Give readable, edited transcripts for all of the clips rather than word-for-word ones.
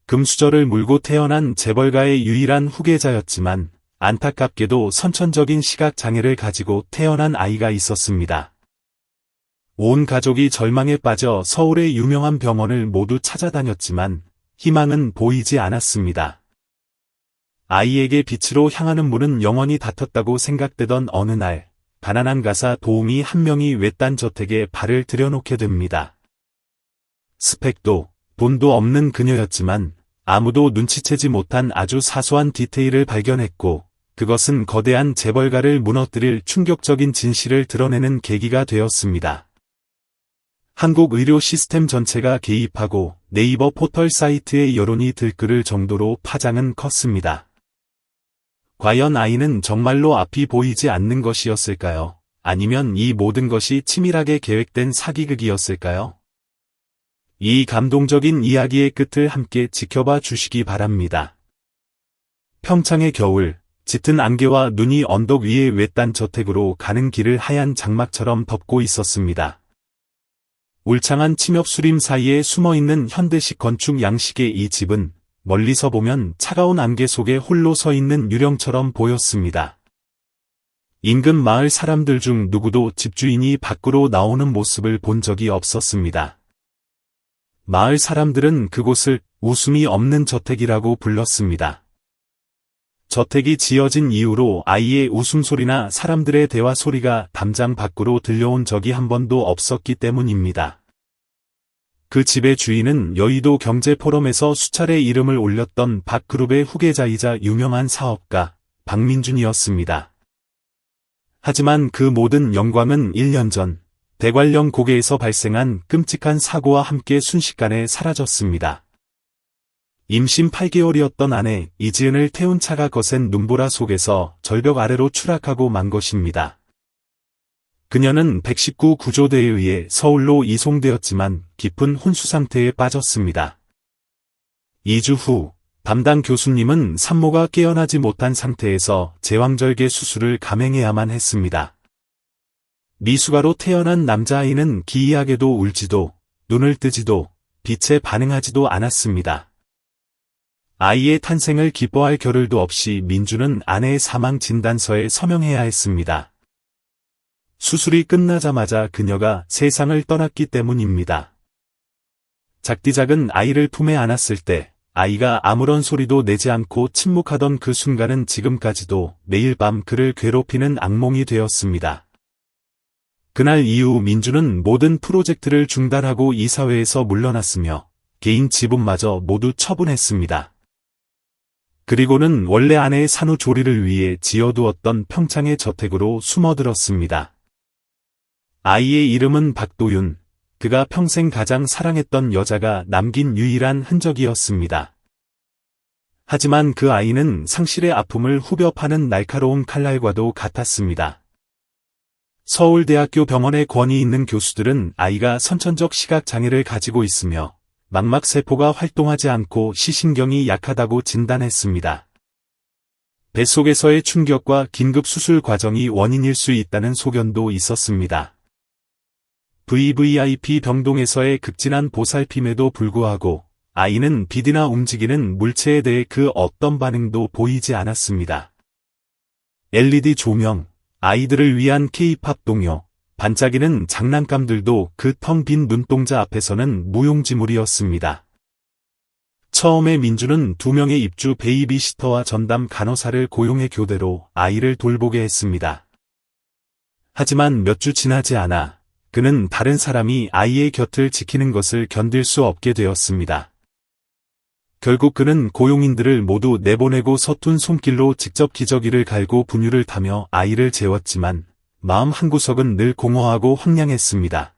금수저를 물고 태어난 재벌가의 유일한 후계자였지만 안타깝게도 선천적인 시각장애를 가지고 태어난 아이가 있었습니다. 온 가족이 절망에 빠져 서울의 유명한 병원을 모두 찾아다녔지만 희망은 보이지 않았습니다. 아이에게 빛으로 향하는 문은 영원히 닫혔다고 생각되던 어느 날, 가난한 가사 도우미 한 명이 외딴 저택에 발을 들여놓게 됩니다. 스펙도, 돈도 없는 그녀였지만 아무도 눈치채지 못한 아주 사소한 디테일을 발견했고, 그것은 거대한 재벌가를 무너뜨릴 충격적인 진실을 드러내는 계기가 되었습니다. 한국 의료 시스템 전체가 개입하고 네이버 포털 사이트의 여론이 들끓을 정도로 파장은 컸습니다. 과연 아이는 정말로 앞이 보이지 않는 것이었을까요? 아니면 이 모든 것이 치밀하게 계획된 사기극이었을까요? 이 감동적인 이야기의 끝을 함께 지켜봐 주시기 바랍니다. 평창의 겨울, 짙은 안개와 눈이 언덕 위의 외딴 저택으로 가는 길을 하얀 장막처럼 덮고 있었습니다. 울창한 침엽수림 사이에 숨어있는 현대식 건축 양식의 이 집은 멀리서 보면 차가운 안개 속에 홀로 서 있는 유령처럼 보였습니다. 인근 마을 사람들 중 누구도 집주인이 밖으로 나오는 모습을 본 적이 없었습니다. 마을 사람들은 그곳을 웃음이 없는 저택이라고 불렀습니다. 저택이 지어진 이후로 아이의 웃음소리나 사람들의 대화 소리가 담장 밖으로 들려온 적이 한 번도 없었기 때문입니다. 그 집의 주인은 여의도 경제포럼에서 수차례 이름을 올렸던 박그룹의 후계자이자 유명한 사업가 박민준이었습니다. 하지만 그 모든 영광은 1년 전 대관령 고개에서 발생한 끔찍한 사고와 함께 순식간에 사라졌습니다. 임신 8개월이었던 아내 이지은을 태운 차가 거센 눈보라 속에서 절벽 아래로 추락하고 만 것입니다. 그녀는 119 구조대에 의해 서울로 이송되었지만 깊은 혼수 상태에 빠졌습니다. 2주 후 담당 교수님은 산모가 깨어나지 못한 상태에서 제왕절개 수술을 감행해야만 했습니다. 미숙아로 태어난 남자아이는 기이하게도 울지도 눈을 뜨지도 빛에 반응하지도 않았습니다. 아이의 탄생을 기뻐할 겨를도 없이 민주는 아내의 사망 진단서에 서명해야 했습니다. 수술이 끝나자마자 그녀가 세상을 떠났기 때문입니다. 작디작은 아이를 품에 안았을 때 아이가 아무런 소리도 내지 않고 침묵하던 그 순간은 지금까지도 매일 밤 그를 괴롭히는 악몽이 되었습니다. 그날 이후 민주는 모든 프로젝트를 중단하고 이사회에서 물러났으며 개인 지분마저 모두 처분했습니다. 그리고는 원래 아내의 산후조리를 위해 지어두었던 평창의 저택으로 숨어들었습니다. 아이의 이름은 박도윤, 그가 평생 가장 사랑했던 여자가 남긴 유일한 흔적이었습니다. 하지만 그 아이는 상실의 아픔을 후벼 파는 날카로운 칼날과도 같았습니다. 서울대학교 병원에 권위 있는 교수들은 아이가 선천적 시각장애를 가지고 있으며 망막세포가 활동하지 않고 시신경이 약하다고 진단했습니다. 뱃속에서의 충격과 긴급수술 과정이 원인일 수 있다는 소견도 있었습니다. VVIP 병동에서의 극진한 보살핌에도 불구하고 아이는 빛이나 움직이는 물체에 대해 그 어떤 반응도 보이지 않았습니다. LED 조명, 아이들을 위한 K-팝 동요, 반짝이는 장난감들도 그 텅 빈 눈동자 앞에서는 무용지물이었습니다. 처음에 민주는 2명의 입주 베이비시터와 전담 간호사를 고용해 교대로 아이를 돌보게 했습니다. 하지만 몇 주 지나지 않아 그는 다른 사람이 아이의 곁을 지키는 것을 견딜 수 없게 되었습니다. 결국 그는 고용인들을 모두 내보내고 서툰 손길로 직접 기저귀를 갈고 분유를 타며 아이를 재웠지만 마음 한구석은 늘 공허하고 황량했습니다.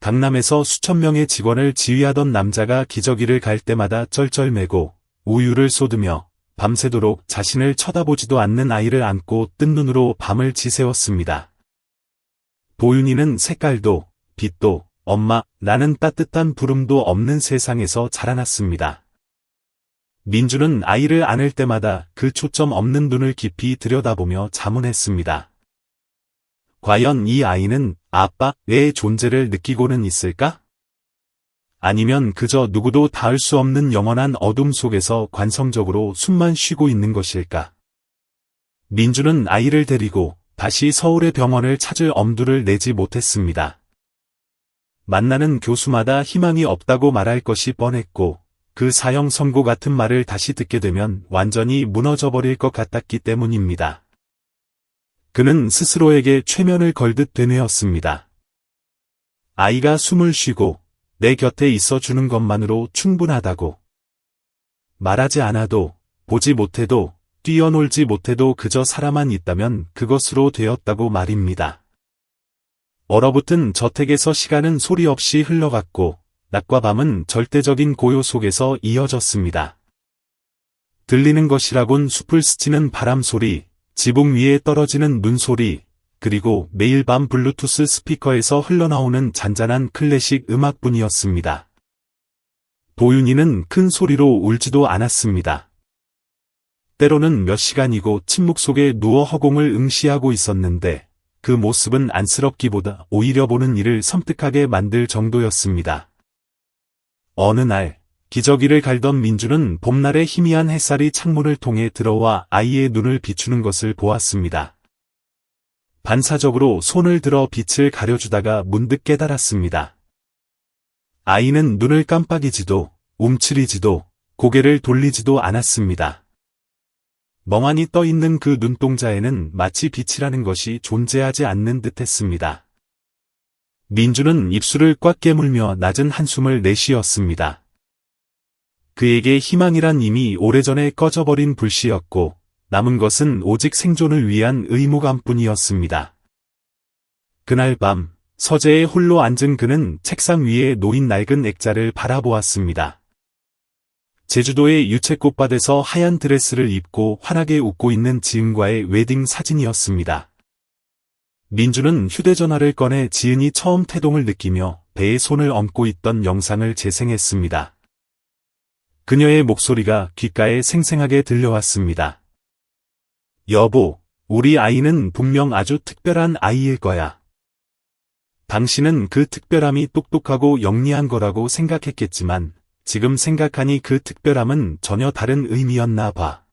강남에서 수천 명의 직원을 지휘하던 남자가 기저귀를 갈 때마다 쩔쩔매고 우유를 쏟으며 밤새도록 자신을 쳐다보지도 않는 아이를 안고 뜬 눈으로 밤을 지새웠습니다. 도윤이는 색깔도 빛도 엄마라는 따뜻한 부름도 없는 세상에서 자라났습니다. 민주는 아이를 안을 때마다 그 초점 없는 눈을 깊이 들여다보며 자문했습니다. 과연 이 아이는 아빠의 존재를 느끼고는 있을까? 아니면 그저 누구도 닿을 수 없는 영원한 어둠 속에서 관성적으로 숨만 쉬고 있는 것일까? 민주는 아이를 데리고 다시 서울의 병원을 찾을 엄두를 내지 못했습니다. 만나는 교수마다 희망이 없다고 말할 것이 뻔했고, 그 사형 선고 같은 말을 다시 듣게 되면 완전히 무너져버릴 것 같았기 때문입니다. 그는 스스로에게 최면을 걸듯 되뇌었습니다. 아이가 숨을 쉬고 내 곁에 있어 주는 것만으로 충분하다고. 말하지 않아도, 보지 못해도, 뛰어놀지 못해도 그저 살아만 있다면 그것으로 되었다고 말입니다. 얼어붙은 저택에서 시간은 소리 없이 흘러갔고, 낮과 밤은 절대적인 고요 속에서 이어졌습니다. 들리는 것이라곤 숲을 스치는 바람 소리, 지붕 위에 떨어지는 눈 소리, 그리고 매일 밤 블루투스 스피커에서 흘러나오는 잔잔한 클래식 음악뿐이었습니다. 도윤이는 큰 소리로 울지도 않았습니다. 때로는 몇 시간이고 침묵 속에 누워 허공을 응시하고 있었는데, 그 모습은 안쓰럽기보다 오히려 보는 이를 섬뜩하게 만들 정도였습니다. 어느 날, 기저귀를 갈던 민주는 봄날의 희미한 햇살이 창문을 통해 들어와 아이의 눈을 비추는 것을 보았습니다. 반사적으로 손을 들어 빛을 가려주다가 문득 깨달았습니다. 아이는 눈을 깜빡이지도, 움츠리지도, 고개를 돌리지도 않았습니다. 멍하니 떠있는 그 눈동자에는 마치 빛이라는 것이 존재하지 않는 듯했습니다. 민주는 입술을 꽉 깨물며 낮은 한숨을 내쉬었습니다. 그에게 희망이란 이미 오래전에 꺼져버린 불씨였고, 남은 것은 오직 생존을 위한 의무감뿐이었습니다. 그날 밤, 서재에 홀로 앉은 그는 책상 위에 놓인 낡은 액자를 바라보았습니다. 제주도의 유채꽃밭에서 하얀 드레스를 입고 환하게 웃고 있는 지은과의 웨딩 사진이었습니다. 민주는 휴대전화를 꺼내 지은이 처음 태동을 느끼며 배에 손을 얹고 있던 영상을 재생했습니다. 그녀의 목소리가 귓가에 생생하게 들려왔습니다. 여보, 우리 아이는 분명 아주 특별한 아이일 거야. 당신은 그 특별함이 똑똑하고 영리한 거라고 생각했겠지만, 지금 생각하니 그 특별함은 전혀 다른 의미였나 봐.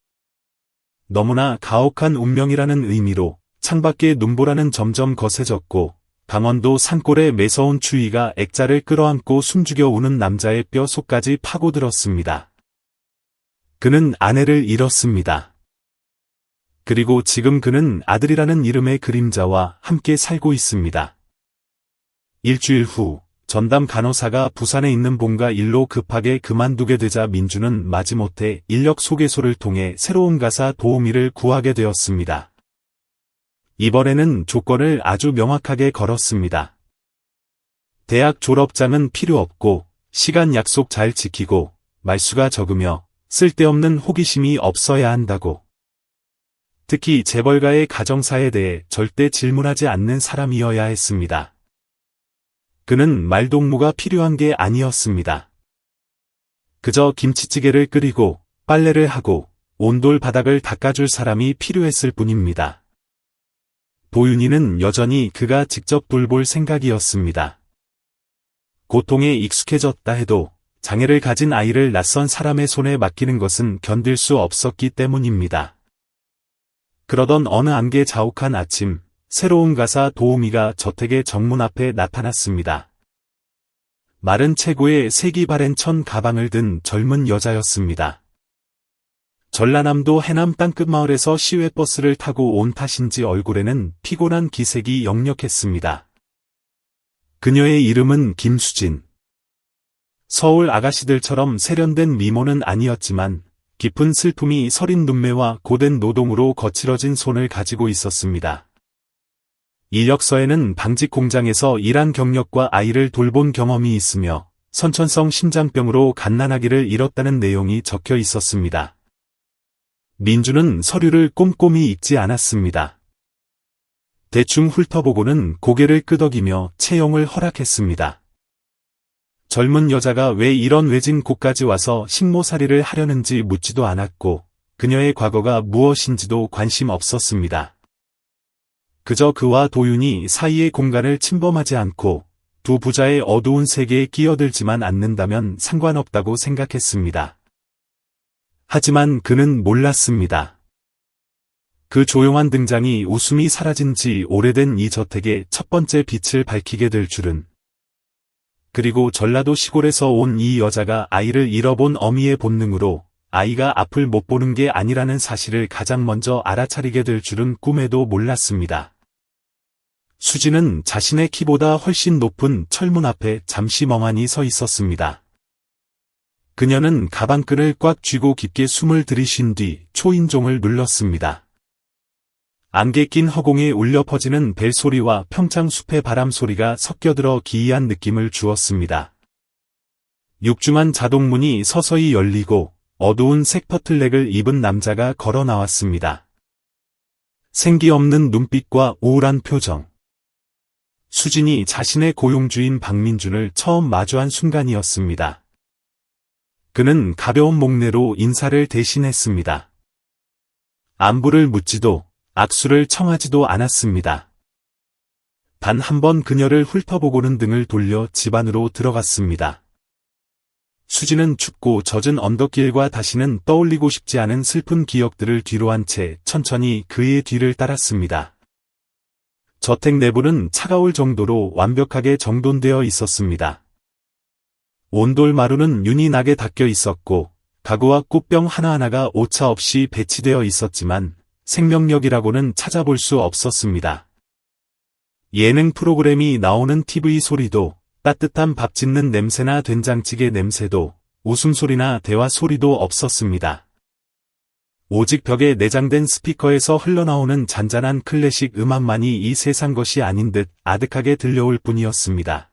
너무나 가혹한 운명이라는 의미로 창밖의 눈보라는 점점 거세졌고, 강원도 산골의 매서운 추위가 액자를 끌어안고 숨죽여 우는 남자의 뼈 속까지 파고들었습니다. 그는 아내를 잃었습니다. 그리고 지금 그는 아들이라는 이름의 그림자와 함께 살고 있습니다. 일주일 후, 전담 간호사가 부산에 있는 본가 일로 급하게 그만두게 되자 민주는 마지못해 인력 소개소를 통해 새로운 가사 도우미를 구하게 되었습니다. 이번에는 조건을 아주 명확하게 걸었습니다. 대학 졸업장은 필요 없고, 시간 약속 잘 지키고, 말수가 적으며, 쓸데없는 호기심이 없어야 한다고. 특히 재벌가의 가정사에 대해 절대 질문하지 않는 사람이어야 했습니다. 그는 말동무가 필요한 게 아니었습니다. 그저 김치찌개를 끓이고 빨래를 하고 온돌 바닥을 닦아줄 사람이 필요했을 뿐입니다. 도윤이는 여전히 그가 직접 돌볼 생각이었습니다. 고통에 익숙해졌다 해도 장애를 가진 아이를 낯선 사람의 손에 맡기는 것은 견딜 수 없었기 때문입니다. 그러던 어느 안개 자욱한 아침, 새로운 가사 도우미가 저택의 정문 앞에 나타났습니다. 마른 체구에 색이 바랜 천 가방을 든 젊은 여자였습니다. 전라남도 해남 땅끝마을에서 시외버스를 타고 온 탓인지 얼굴에는 피곤한 기색이 역력했습니다. 그녀의 이름은 김수진. 서울 아가씨들처럼 세련된 미모는 아니었지만 깊은 슬픔이 서린 눈매와 고된 노동으로 거칠어진 손을 가지고 있었습니다. 이력서에는 방직 공장에서 일한 경력과 아이를 돌본 경험이 있으며 선천성 심장병으로 갓난아기를 잃었다는 내용이 적혀 있었습니다. 민주는 서류를 꼼꼼히 읽지 않았습니다. 대충 훑어보고는 고개를 끄덕이며 채용을 허락했습니다. 젊은 여자가 왜 이런 외진 곳까지 와서 식모살이를 하려는지 묻지도 않았고 그녀의 과거가 무엇인지도 관심 없었습니다. 그저 그와 도윤이 사이의 공간을 침범하지 않고 두 부자의 어두운 세계에 끼어들지만 않는다면 상관없다고 생각했습니다. 하지만 그는 몰랐습니다. 그 조용한 등장이 웃음이 사라진 지 오래된 이 저택의 첫 번째 빛을 밝히게 될 줄은. 그리고 전라도 시골에서 온 이 여자가 아이를 잃어본 어미의 본능으로 아이가 앞을 못 보는 게 아니라는 사실을 가장 먼저 알아차리게 될 줄은 꿈에도 몰랐습니다. 수지는 자신의 키보다 훨씬 높은 철문 앞에 잠시 멍하니 서 있었습니다. 그녀는 가방끈을 꽉 쥐고 깊게 숨을 들이쉰 뒤 초인종을 눌렀습니다. 안개 낀 허공에 울려 퍼지는 벨소리와 평창숲의 바람소리가 섞여들어 기이한 느낌을 주었습니다. 육중한 자동문이 서서히 열리고 어두운 색 퍼틀넥을 입은 남자가 걸어 나왔습니다. 생기 없는 눈빛과 우울한 표정. 수진이 자신의 고용주인 박민준을 처음 마주한 순간이었습니다. 그는 가벼운 목례로 인사를 대신했습니다. 안부를 묻지도 악수를 청하지도 않았습니다. 단 한 번 그녀를 훑어보고는 등을 돌려 집 안으로 들어갔습니다. 수지는 춥고 젖은 언덕길과 다시는 떠올리고 싶지 않은 슬픈 기억들을 뒤로한 채 천천히 그의 뒤를 따랐습니다. 저택 내부는 차가울 정도로 완벽하게 정돈되어 있었습니다. 온돌 마루는 윤이 나게 닦여 있었고 가구와 꽃병 하나하나가 오차 없이 배치되어 있었지만 생명력이라고는 찾아볼 수 없었습니다. 예능 프로그램이 나오는 TV 소리도 따뜻한 밥 짓는 냄새나 된장찌개 냄새도 웃음소리나 대화 소리도 없었습니다. 오직 벽에 내장된 스피커에서 흘러나오는 잔잔한 클래식 음악만이 이 세상 것이 아닌 듯 아득하게 들려올 뿐이었습니다.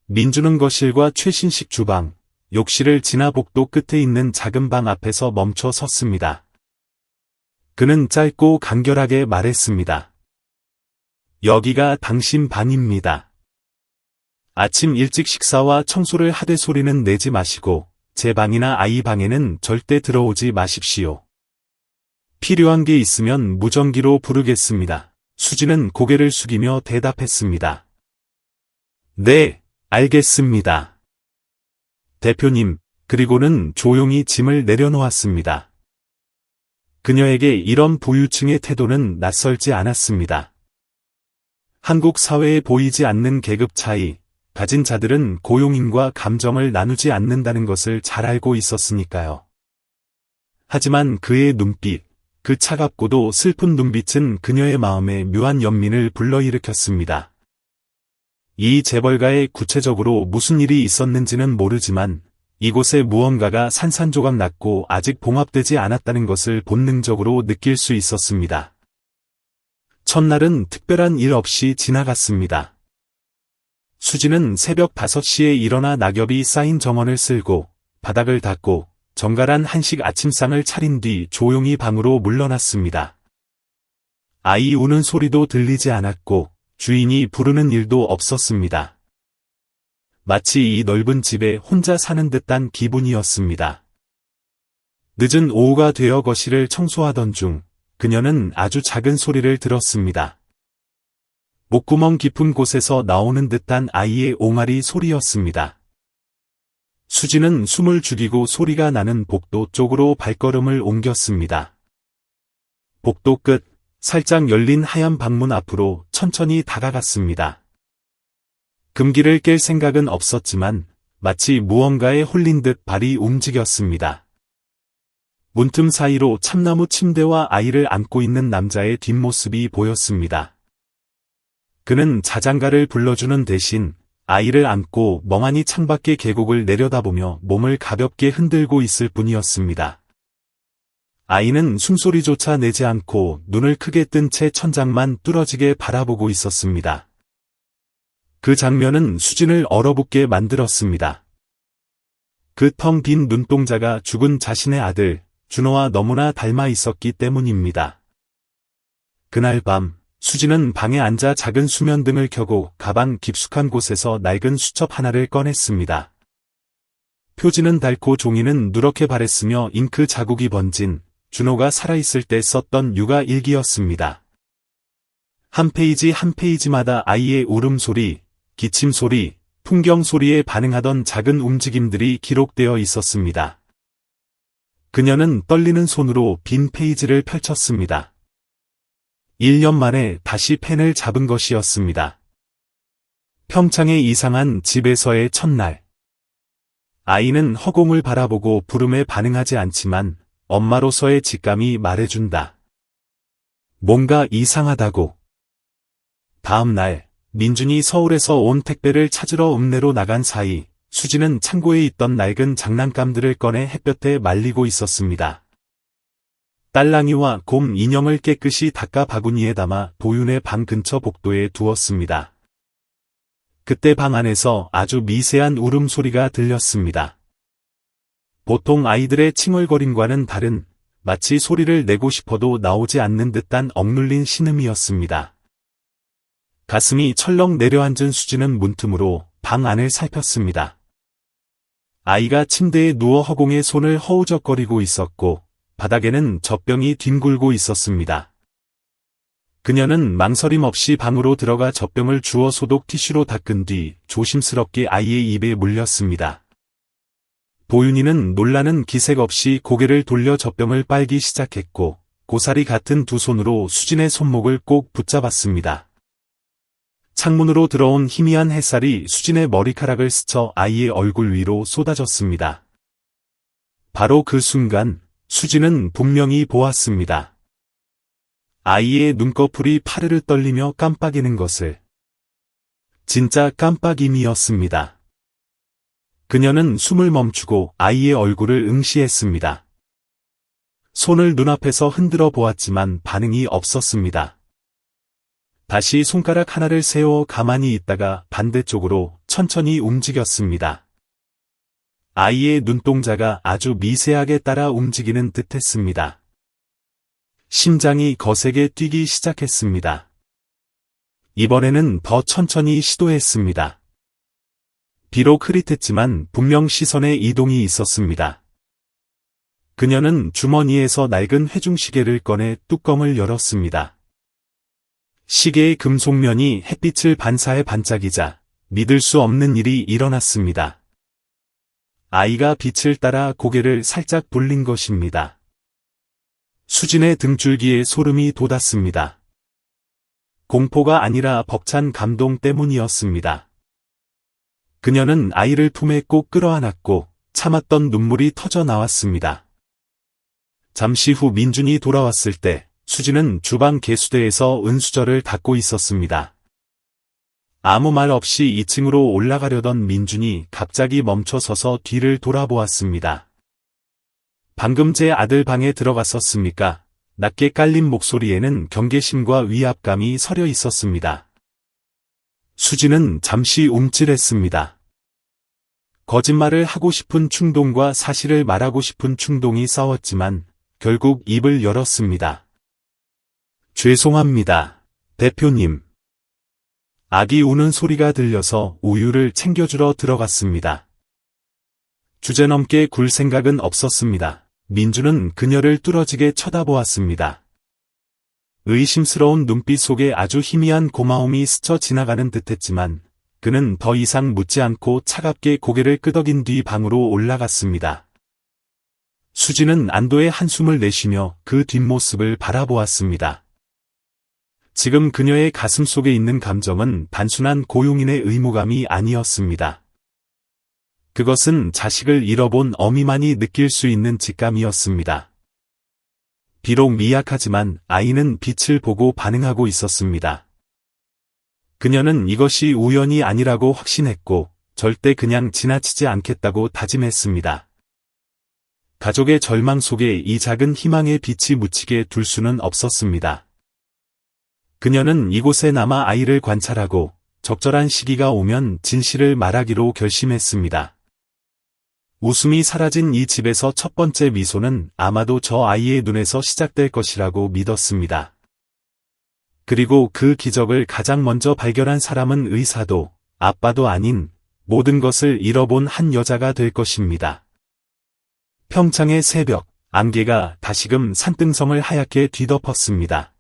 민주는 거실과 최신식 주방, 욕실을 지나 복도 끝에 있는 작은 방 앞에서 멈춰 섰습니다. 그는 짧고 간결하게 말했습니다. 여기가 당신 방입니다. 아침 일찍 식사와 청소를 하되 소리는 내지 마시고 제 방이나 아이 방에는 절대 들어오지 마십시오. 필요한 게 있으면 무전기로 부르겠습니다. 수지는 고개를 숙이며 대답했습니다. 네, 알겠습니다. 대표님, 그리고는 조용히 짐을 내려놓았습니다. 그녀에게 이런 부유층의 태도는 낯설지 않았습니다. 한국 사회에 보이지 않는 계급 차이, 가진 자들은 고용인과 감정을 나누지 않는다는 것을 잘 알고 있었으니까요. 하지만 그의 눈빛, 그 차갑고도 슬픈 눈빛은 그녀의 마음에 묘한 연민을 불러일으켰습니다. 이 재벌가에 구체적으로 무슨 일이 있었는지는 모르지만 이곳에 무언가가 산산조각 났고 아직 봉합되지 않았다는 것을 본능적으로 느낄 수 있었습니다. 첫날은 특별한 일 없이 지나갔습니다. 수지는 새벽 5시에 일어나 낙엽이 쌓인 정원을 쓸고 바닥을 닦고 정갈한 한식 아침상을 차린 뒤 조용히 방으로 물러났습니다. 아이 우는 소리도 들리지 않았고 주인이 부르는 일도 없었습니다. 마치 이 넓은 집에 혼자 사는 듯한 기분이었습니다. 늦은 오후가 되어 거실을 청소하던 중 그녀는 아주 작은 소리를 들었습니다. 목구멍 깊은 곳에서 나오는 듯한 아이의 옹알이 소리였습니다. 수지는 숨을 죽이고 소리가 나는 복도 쪽으로 발걸음을 옮겼습니다. 복도 끝, 살짝 열린 하얀 방문 앞으로 천천히 다가갔습니다. 금기를 깰 생각은 없었지만 마치 무언가에 홀린 듯 발이 움직였습니다. 문틈 사이로 참나무 침대와 아이를 안고 있는 남자의 뒷모습이 보였습니다. 그는 자장가를 불러주는 대신 아이를 안고 멍하니 창밖의 계곡을 내려다보며 몸을 가볍게 흔들고 있을 뿐이었습니다. 아이는 숨소리조차 내지 않고 눈을 크게 뜬 채 천장만 뚫어지게 바라보고 있었습니다. 그 장면은 수진을 얼어붙게 만들었습니다. 그 텅 빈 눈동자가 죽은 자신의 아들, 준호와 너무나 닮아 있었기 때문입니다. 그날 밤, 수진은 방에 앉아 작은 수면등을 켜고 가방 깊숙한 곳에서 낡은 수첩 하나를 꺼냈습니다. 표지는 닳고 종이는 누렇게 바랬으며 잉크 자국이 번진 준호가 살아있을 때 썼던 육아 일기였습니다. 한 페이지 한 페이지마다 아이의 울음소리, 기침 소리, 풍경 소리에 반응하던 작은 움직임들이 기록되어 있었습니다. 그녀는 떨리는 손으로 빈 페이지를 펼쳤습니다. 1년 만에 다시 펜을 잡은 것이었습니다. 평창의 이상한 집에서의 첫날. 아이는 허공을 바라보고 부름에 반응하지 않지만 엄마로서의 직감이 말해준다. 뭔가 이상하다고. 다음 날, 민준이 서울에서 온 택배를 찾으러 읍내로 나간 사이, 수지는 창고에 있던 낡은 장난감들을 꺼내 햇볕에 말리고 있었습니다. 딸랑이와 곰 인형을 깨끗이 닦아 바구니에 담아 도윤의 방 근처 복도에 두었습니다. 그때 방 안에서 아주 미세한 울음소리가 들렸습니다. 보통 아이들의 칭얼거림과는 다른, 마치 소리를 내고 싶어도 나오지 않는 듯한 억눌린 신음이었습니다. 가슴이 철렁 내려앉은 수지는 문틈으로 방 안을 살폈습니다. 아이가 침대에 누워 허공에 손을 허우적거리고 있었고, 바닥에는 젖병이 뒹굴고 있었습니다. 그녀는 망설임 없이 방으로 들어가 젖병을 주워 소독 티슈로 닦은 뒤 조심스럽게 아이의 입에 물렸습니다. 도윤이는 놀라는 기색 없이 고개를 돌려 젖병을 빨기 시작했고, 고사리 같은 두 손으로 수진의 손목을 꼭 붙잡았습니다. 창문으로 들어온 희미한 햇살이 수진의 머리카락을 스쳐 아이의 얼굴 위로 쏟아졌습니다. 바로 그 순간, 수진은 분명히 보았습니다. 아이의 눈꺼풀이 파르르 떨리며 깜빡이는 것을. 진짜 깜빡임이었습니다. 그녀는 숨을 멈추고 아이의 얼굴을 응시했습니다. 손을 눈앞에서 흔들어 보았지만 반응이 없었습니다. 다시 손가락 하나를 세워 가만히 있다가 반대쪽으로 천천히 움직였습니다. 아이의 눈동자가 아주 미세하게 따라 움직이는 듯했습니다. 심장이 거세게 뛰기 시작했습니다. 이번에는 더 천천히 시도했습니다. 비록 흐릿했지만 분명 시선의 이동이 있었습니다. 그녀는 주머니에서 낡은 회중시계를 꺼내 뚜껑을 열었습니다. 시계의 금속면이 햇빛을 반사해 반짝이자 믿을 수 없는 일이 일어났습니다. 아이가 빛을 따라 고개를 살짝 돌린 것입니다. 수진의 등줄기에 소름이 돋았습니다. 공포가 아니라 벅찬 감동 때문이었습니다. 그녀는 아이를 품에 꼭 끌어안았고 참았던 눈물이 터져 나왔습니다. 잠시 후 민준이 돌아왔을 때 수진은 주방 개수대에서 은수저를 닦고 있었습니다. 아무 말 없이 2층으로 올라가려던 민준이 갑자기 멈춰서서 뒤를 돌아보았습니다. 방금 제 아들 방에 들어갔었습니까? 낮게 깔린 목소리에는 경계심과 위압감이 서려 있었습니다. 수진은 잠시 움찔했습니다. 거짓말을 하고 싶은 충동과 사실을 말하고 싶은 충동이 싸웠지만 결국 입을 열었습니다. 죄송합니다, 대표님. 아기 우는 소리가 들려서 우유를 챙겨주러 들어갔습니다. 주제넘게 굴 생각은 없었습니다. 민주는 그녀를 뚫어지게 쳐다보았습니다. 의심스러운 눈빛 속에 아주 희미한 고마움이 스쳐 지나가는 듯했지만 그는 더 이상 묻지 않고 차갑게 고개를 끄덕인 뒤 방으로 올라갔습니다. 수지는 안도의 한숨을 내쉬며 그 뒷모습을 바라보았습니다. 지금 그녀의 가슴 속에 있는 감정은 단순한 고용인의 의무감이 아니었습니다. 그것은 자식을 잃어본 어미만이 느낄 수 있는 직감이었습니다. 비록 미약하지만 아이는 빛을 보고 반응하고 있었습니다. 그녀는 이것이 우연이 아니라고 확신했고 절대 그냥 지나치지 않겠다고 다짐했습니다. 가족의 절망 속에 이 작은 희망의 빛이 묻히게 둘 수는 없었습니다. 그녀는 이곳에 남아 아이를 관찰하고 적절한 시기가 오면 진실을 말하기로 결심했습니다. 웃음이 사라진 이 집에서 첫 번째 미소는 아마도 저 아이의 눈에서 시작될 것이라고 믿었습니다. 그리고 그 기적을 가장 먼저 발견한 사람은 의사도 아빠도 아닌 모든 것을 잃어본 한 여자가 될 것입니다. 평창의 새벽, 안개가 다시금 산등성을 하얗게 뒤덮었습니다.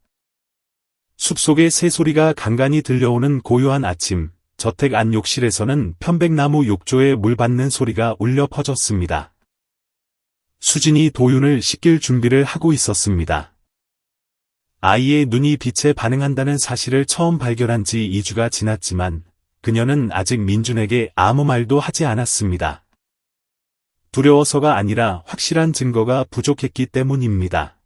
숲속의 새소리가 간간히 들려오는 고요한 아침, 저택 안 욕실에서는 편백나무 욕조에 물 받는 소리가 울려 퍼졌습니다. 수진이 도윤을 씻길 준비를 하고 있었습니다. 아이의 눈이 빛에 반응한다는 사실을 처음 발견한 지 2주가 지났지만 그녀는 아직 민준에게 아무 말도 하지 않았습니다. 두려워서가 아니라 확실한 증거가 부족했기 때문입니다.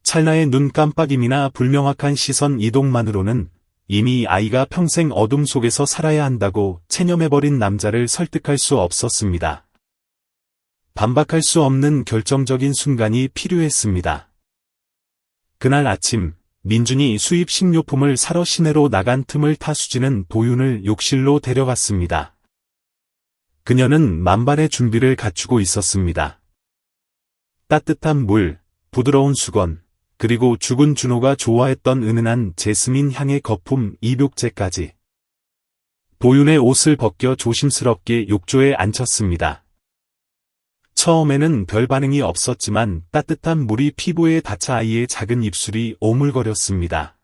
찰나의 눈 깜빡임이나 불명확한 시선 이동만으로는 이미 아이가 평생 어둠 속에서 살아야 한다고 체념해버린 남자를 설득할 수 없었습니다. 반박할 수 없는 결정적인 순간이 필요했습니다. 그날 아침, 민준이 수입 식료품을 사러 시내로 나간 틈을 타 수진은 도윤을 욕실로 데려갔습니다. 그녀는 만반의 준비를 갖추고 있었습니다. 따뜻한 물, 부드러운 수건, 그리고 죽은 준호가 좋아했던 은은한 제스민 향의 거품 입욕제까지. 도윤의 옷을 벗겨 조심스럽게 욕조에 앉혔습니다. 처음에는 별 반응이 없었지만 따뜻한 물이 피부에 닿자 아이의 작은 입술이 오물거렸습니다.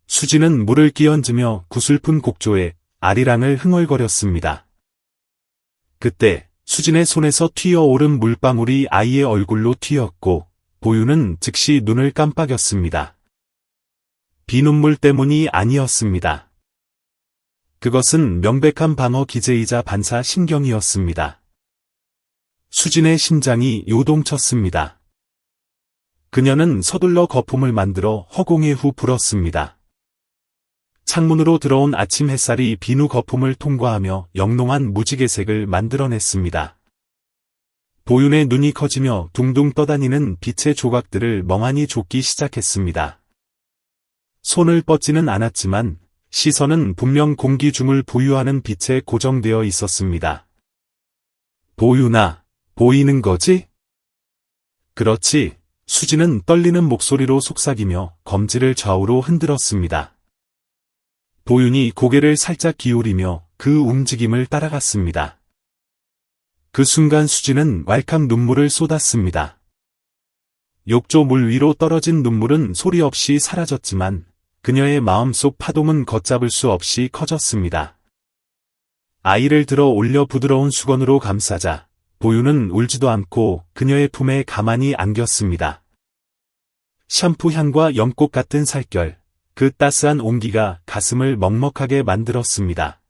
수진은 물을 끼얹으며 구슬픈 곡조에 아리랑을 흥얼거렸습니다. 그때 수진의 손에서 튀어오른 물방울이 아이의 얼굴로 튀었고 도윤은 즉시 눈을 깜빡였습니다. 비눗물 때문이 아니었습니다. 그것은 명백한 방어 기제이자 반사 신경이었습니다. 수진의 심장이 요동쳤습니다. 그녀는 서둘러 거품을 만들어 허공에 후 불었습니다. 창문으로 들어온 아침 햇살이 비누 거품을 통과하며 영롱한 무지개색을 만들어냈습니다. 도윤의 눈이 커지며 둥둥 떠다니는 빛의 조각들을 멍하니 쫓기 시작했습니다. 손을 뻗지는 않았지만 시선은 분명 공기 중을 부유하는 빛에 고정되어 있었습니다. 도윤아, 보이는 거지? 그렇지. 수진은 떨리는 목소리로 속삭이며 검지를 좌우로 흔들었습니다. 도윤이 고개를 살짝 기울이며 그 움직임을 따라갔습니다. 그 순간 수진은 왈칵 눈물을 쏟았습니다. 욕조 물 위로 떨어진 눈물은 소리 없이 사라졌지만 그녀의 마음속 파동은 걷잡을 수 없이 커졌습니다. 아이를 들어 올려 부드러운 수건으로 감싸자 도윤은 울지도 않고 그녀의 품에 가만히 안겼습니다. 샴푸 향과 연꽃 같은 살결, 그 따스한 온기가 가슴을 먹먹하게 만들었습니다.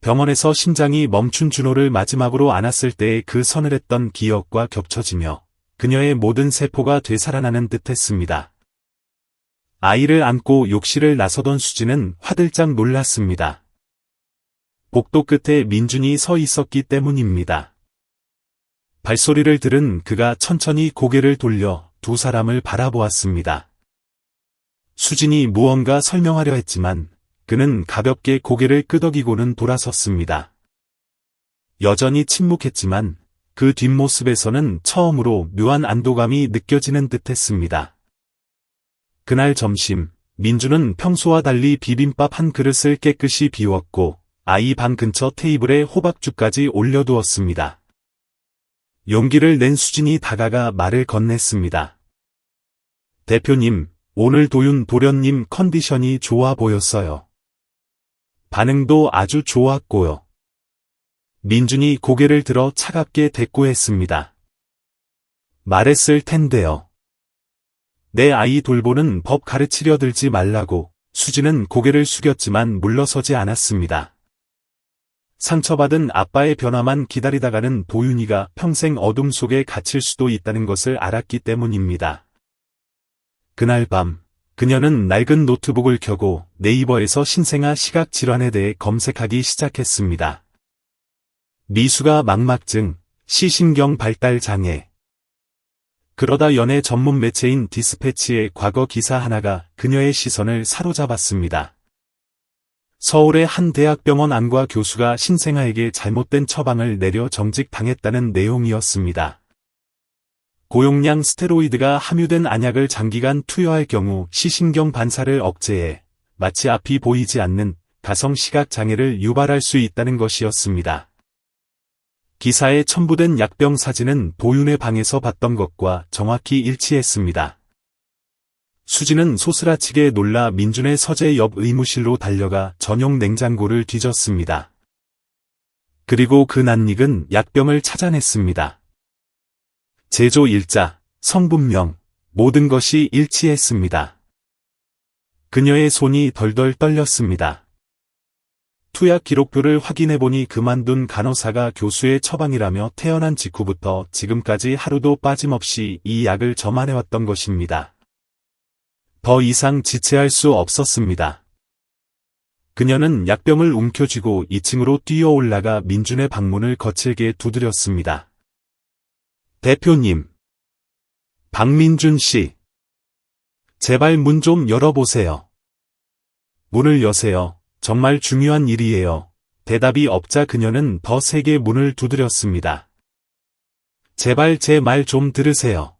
병원에서 심장이 멈춘 준호를 마지막으로 안았을 때의 그 서늘했던 기억과 겹쳐지며 그녀의 모든 세포가 되살아나는 듯했습니다. 아이를 안고 욕실을 나서던 수진은 화들짝 놀랐습니다. 복도 끝에 민준이 서 있었기 때문입니다. 발소리를 들은 그가 천천히 고개를 돌려 두 사람을 바라보았습니다. 수진이 무언가 설명하려 했지만 그는 가볍게 고개를 끄덕이고는 돌아섰습니다. 여전히 침묵했지만 그 뒷모습에서는 처음으로 묘한 안도감이 느껴지는 듯했습니다. 그날 점심, 민주는 평소와 달리 비빔밥 한 그릇을 깨끗이 비웠고 아이 방 근처 테이블에 호박죽까지 올려두었습니다. 용기를 낸 수진이 다가가 말을 건넸습니다. 대표님, 오늘 도윤 도련님 컨디션이 좋아 보였어요. 반응도 아주 좋았고요. 민준이 고개를 들어 차갑게 대꾸했습니다. 말했을 텐데요. 내 아이 돌보는 법 가르치려 들지 말라고. 수진은 고개를 숙였지만 물러서지 않았습니다. 상처받은 아빠의 변화만 기다리다가는 도윤이가 평생 어둠 속에 갇힐 수도 있다는 것을 알았기 때문입니다. 그날 밤, 그녀는 낡은 노트북을 켜고 네이버에서 신생아 시각질환에 대해 검색하기 시작했습니다. 미수가 망막증, 시신경 발달 장애. 그러다 연예 전문 매체인 디스패치의 과거 기사 하나가 그녀의 시선을 사로잡았습니다. 서울의 한 대학병원 안과 교수가 신생아에게 잘못된 처방을 내려 정직당했다는 내용이었습니다. 고용량 스테로이드가 함유된 안약을 장기간 투여할 경우 시신경 반사를 억제해 마치 앞이 보이지 않는 가성 시각 장애를 유발할 수 있다는 것이었습니다. 기사에 첨부된 약병 사진은 도윤의 방에서 봤던 것과 정확히 일치했습니다. 수지는 소스라치게 놀라 민준의 서재 옆 의무실로 달려가 전용 냉장고를 뒤졌습니다. 그리고 그 낯익은 약병을 찾아냈습니다. 제조 일자, 성분명, 모든 것이 일치했습니다. 그녀의 손이 덜덜 떨렸습니다. 투약 기록표를 확인해보니 그만둔 간호사가 교수의 처방이라며 태어난 직후부터 지금까지 하루도 빠짐없이 이 약을 점안해왔던 것입니다. 더 이상 지체할 수 없었습니다. 그녀는 약병을 움켜쥐고 2층으로 뛰어 올라가 민준의 방문을 거칠게 두드렸습니다. 대표님. 박민준 씨. 제발 문 좀 열어보세요. 문을 여세요. 정말 중요한 일이에요. 대답이 없자 그녀는 더 세게 문을 두드렸습니다. 제발 제 말 좀 들으세요.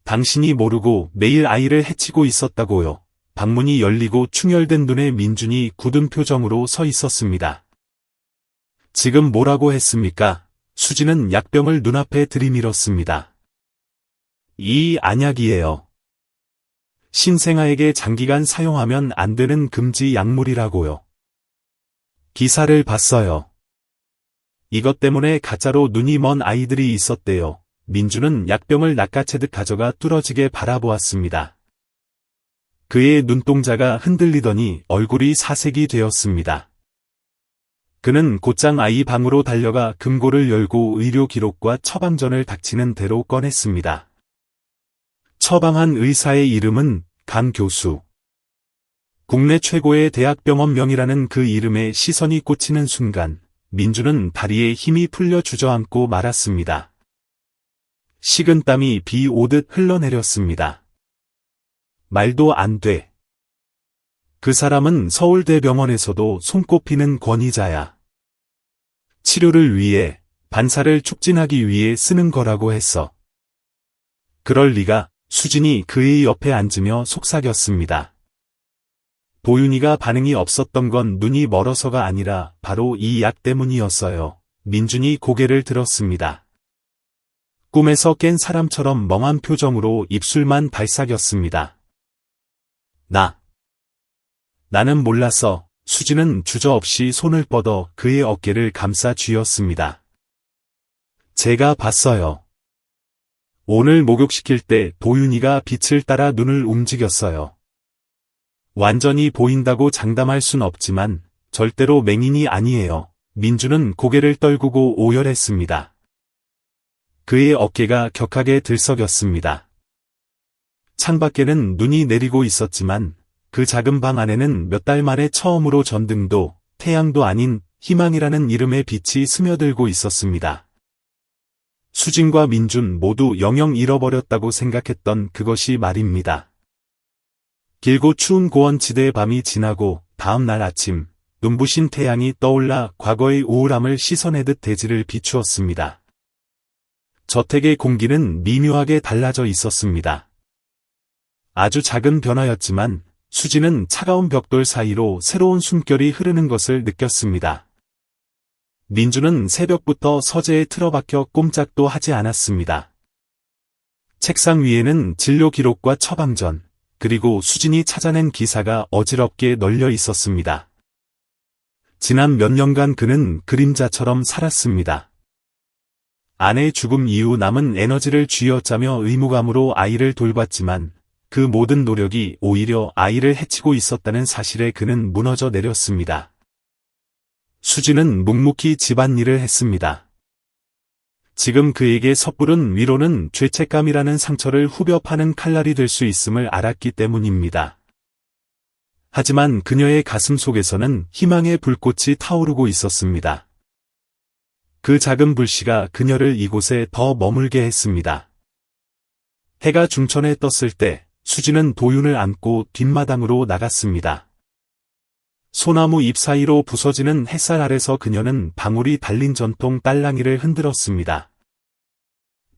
당신이 모르고 매일 아이를 해치고 있었다고요. 방문이 열리고 충혈된 눈에 민준이 굳은 표정으로 서 있었습니다. 지금 뭐라고 했습니까? 수지는 약병을 눈앞에 들이밀었습니다. 이 안약이에요. 신생아에게 장기간 사용하면 안 되는 금지 약물이라고요. 기사를 봤어요. 이것 때문에 가짜로 눈이 먼 아이들이 있었대요. 민준은 약병을 낚아채듯 가져가 뚫어지게 바라보았습니다. 그의 눈동자가 흔들리더니 얼굴이 사색이 되었습니다. 그는 곧장 아이 방으로 달려가 금고를 열고 의료 기록과 처방전을 닥치는 대로 꺼냈습니다. 처방한 의사의 이름은 강 교수. 국내 최고의 대학병원명이라는 그 이름에 시선이 꽂히는 순간 민준은 다리에 힘이 풀려 주저앉고 말았습니다. 식은땀이 비 오듯 흘러내렸습니다. 말도 안 돼. 그 사람은 서울대병원에서도 손꼽히는 권위자야. 치료를 위해, 반사를 촉진하기 위해 쓰는 거라고 했어. 그럴 리가. 수진이 그의 옆에 앉으며 속삭였습니다. 도윤이가 반응이 없었던 건 눈이 멀어서가 아니라 바로 이 약 때문이었어요. 민준이 고개를 들었습니다. 꿈에서 깬 사람처럼 멍한 표정으로 입술만 발삭였습니다. 나는 몰랐어. 수지는 주저없이 손을 뻗어 그의 어깨를 감싸 쥐었습니다. 제가 봤어요. 오늘 목욕시킬 때 도윤이가 빛을 따라 눈을 움직였어요. 완전히 보인다고 장담할 순 없지만 절대로 맹인이 아니에요. 민준은 고개를 떨구고 오열했습니다. 그의 어깨가 격하게 들썩였습니다. 창밖에는 눈이 내리고 있었지만 그 작은 방 안에는 몇 달 만에 처음으로 전등도, 태양도 아닌 희망이라는 이름의 빛이 스며들고 있었습니다. 수진과 민준 모두 영영 잃어버렸다고 생각했던 그것이 말입니다. 길고 추운 고원지대의 밤이 지나고 다음 날 아침, 눈부신 태양이 떠올라 과거의 우울함을 씻어내듯 대지를 비추었습니다. 저택의 공기는 미묘하게 달라져 있었습니다. 아주 작은 변화였지만 수지는 차가운 벽돌 사이로 새로운 숨결이 흐르는 것을 느꼈습니다. 민준은 새벽부터 서재에 틀어박혀 꼼짝도 하지 않았습니다. 책상 위에는 진료 기록과 처방전, 그리고 수진이 찾아낸 기사가 어지럽게 널려 있었습니다. 지난 몇 년간 그는 그림자처럼 살았습니다. 아내의 죽음 이후 남은 에너지를 쥐어짜며 의무감으로 아이를 돌봤지만 그 모든 노력이 오히려 아이를 해치고 있었다는 사실에 그는 무너져 내렸습니다. 수지는 묵묵히 집안일을 했습니다. 지금 그에게 섣부른 위로는 죄책감이라는 상처를 후벼 파는 칼날이 될 수 있음을 알았기 때문입니다. 하지만 그녀의 가슴 속에서는 희망의 불꽃이 타오르고 있었습니다. 그 작은 불씨가 그녀를 이곳에 더 머물게 했습니다. 해가 중천에 떴을 때 수지는 도윤을 안고 뒷마당으로 나갔습니다. 소나무 잎 사이로 부서지는 햇살 아래서 그녀는 방울이 달린 전통 딸랑이를 흔들었습니다.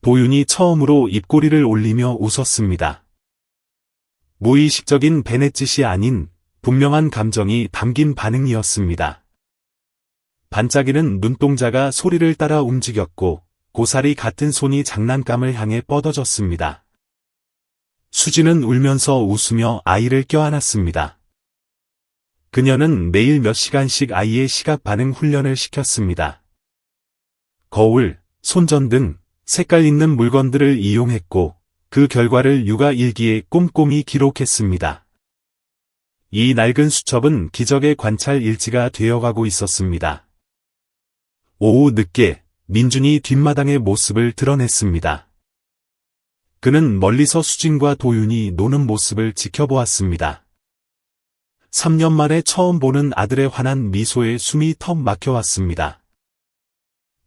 도윤이 처음으로 입꼬리를 올리며 웃었습니다. 무의식적인 베넷짓이 아닌 분명한 감정이 담긴 반응이었습니다. 반짝이는 눈동자가 소리를 따라 움직였고 고사리 같은 손이 장난감을 향해 뻗어졌습니다. 수지는 울면서 웃으며 아이를 껴안았습니다. 그녀는 매일 몇 시간씩 아이의 시각 반응 훈련을 시켰습니다. 거울, 손전 등 색깔 있는 물건들을 이용했고 그 결과를 육아 일기에 꼼꼼히 기록했습니다. 이 낡은 수첩은 기적의 관찰 일지가 되어가고 있었습니다. 오후 늦게 민준이 뒷마당의 모습을 드러냈습니다. 그는 멀리서 수진과 도윤이 노는 모습을 지켜보았습니다. 3년 만에 처음 보는 아들의 환한 미소에 숨이 턱 막혀왔습니다.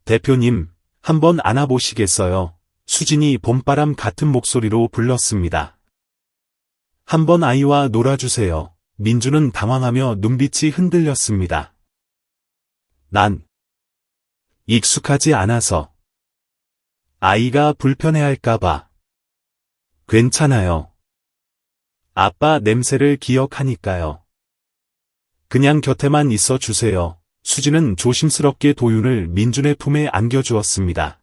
대표님, 한번 안아보시겠어요? 수진이 봄바람 같은 목소리로 불렀습니다. 한번 아이와 놀아주세요. 민준은 당황하며 눈빛이 흔들렸습니다. 난 익숙하지 않아서 아이가 불편해할까봐. 괜찮아요. 아빠 냄새를 기억하니까요. 그냥 곁에만 있어 주세요. 수지는 조심스럽게 도윤을 민준의 품에 안겨주었습니다.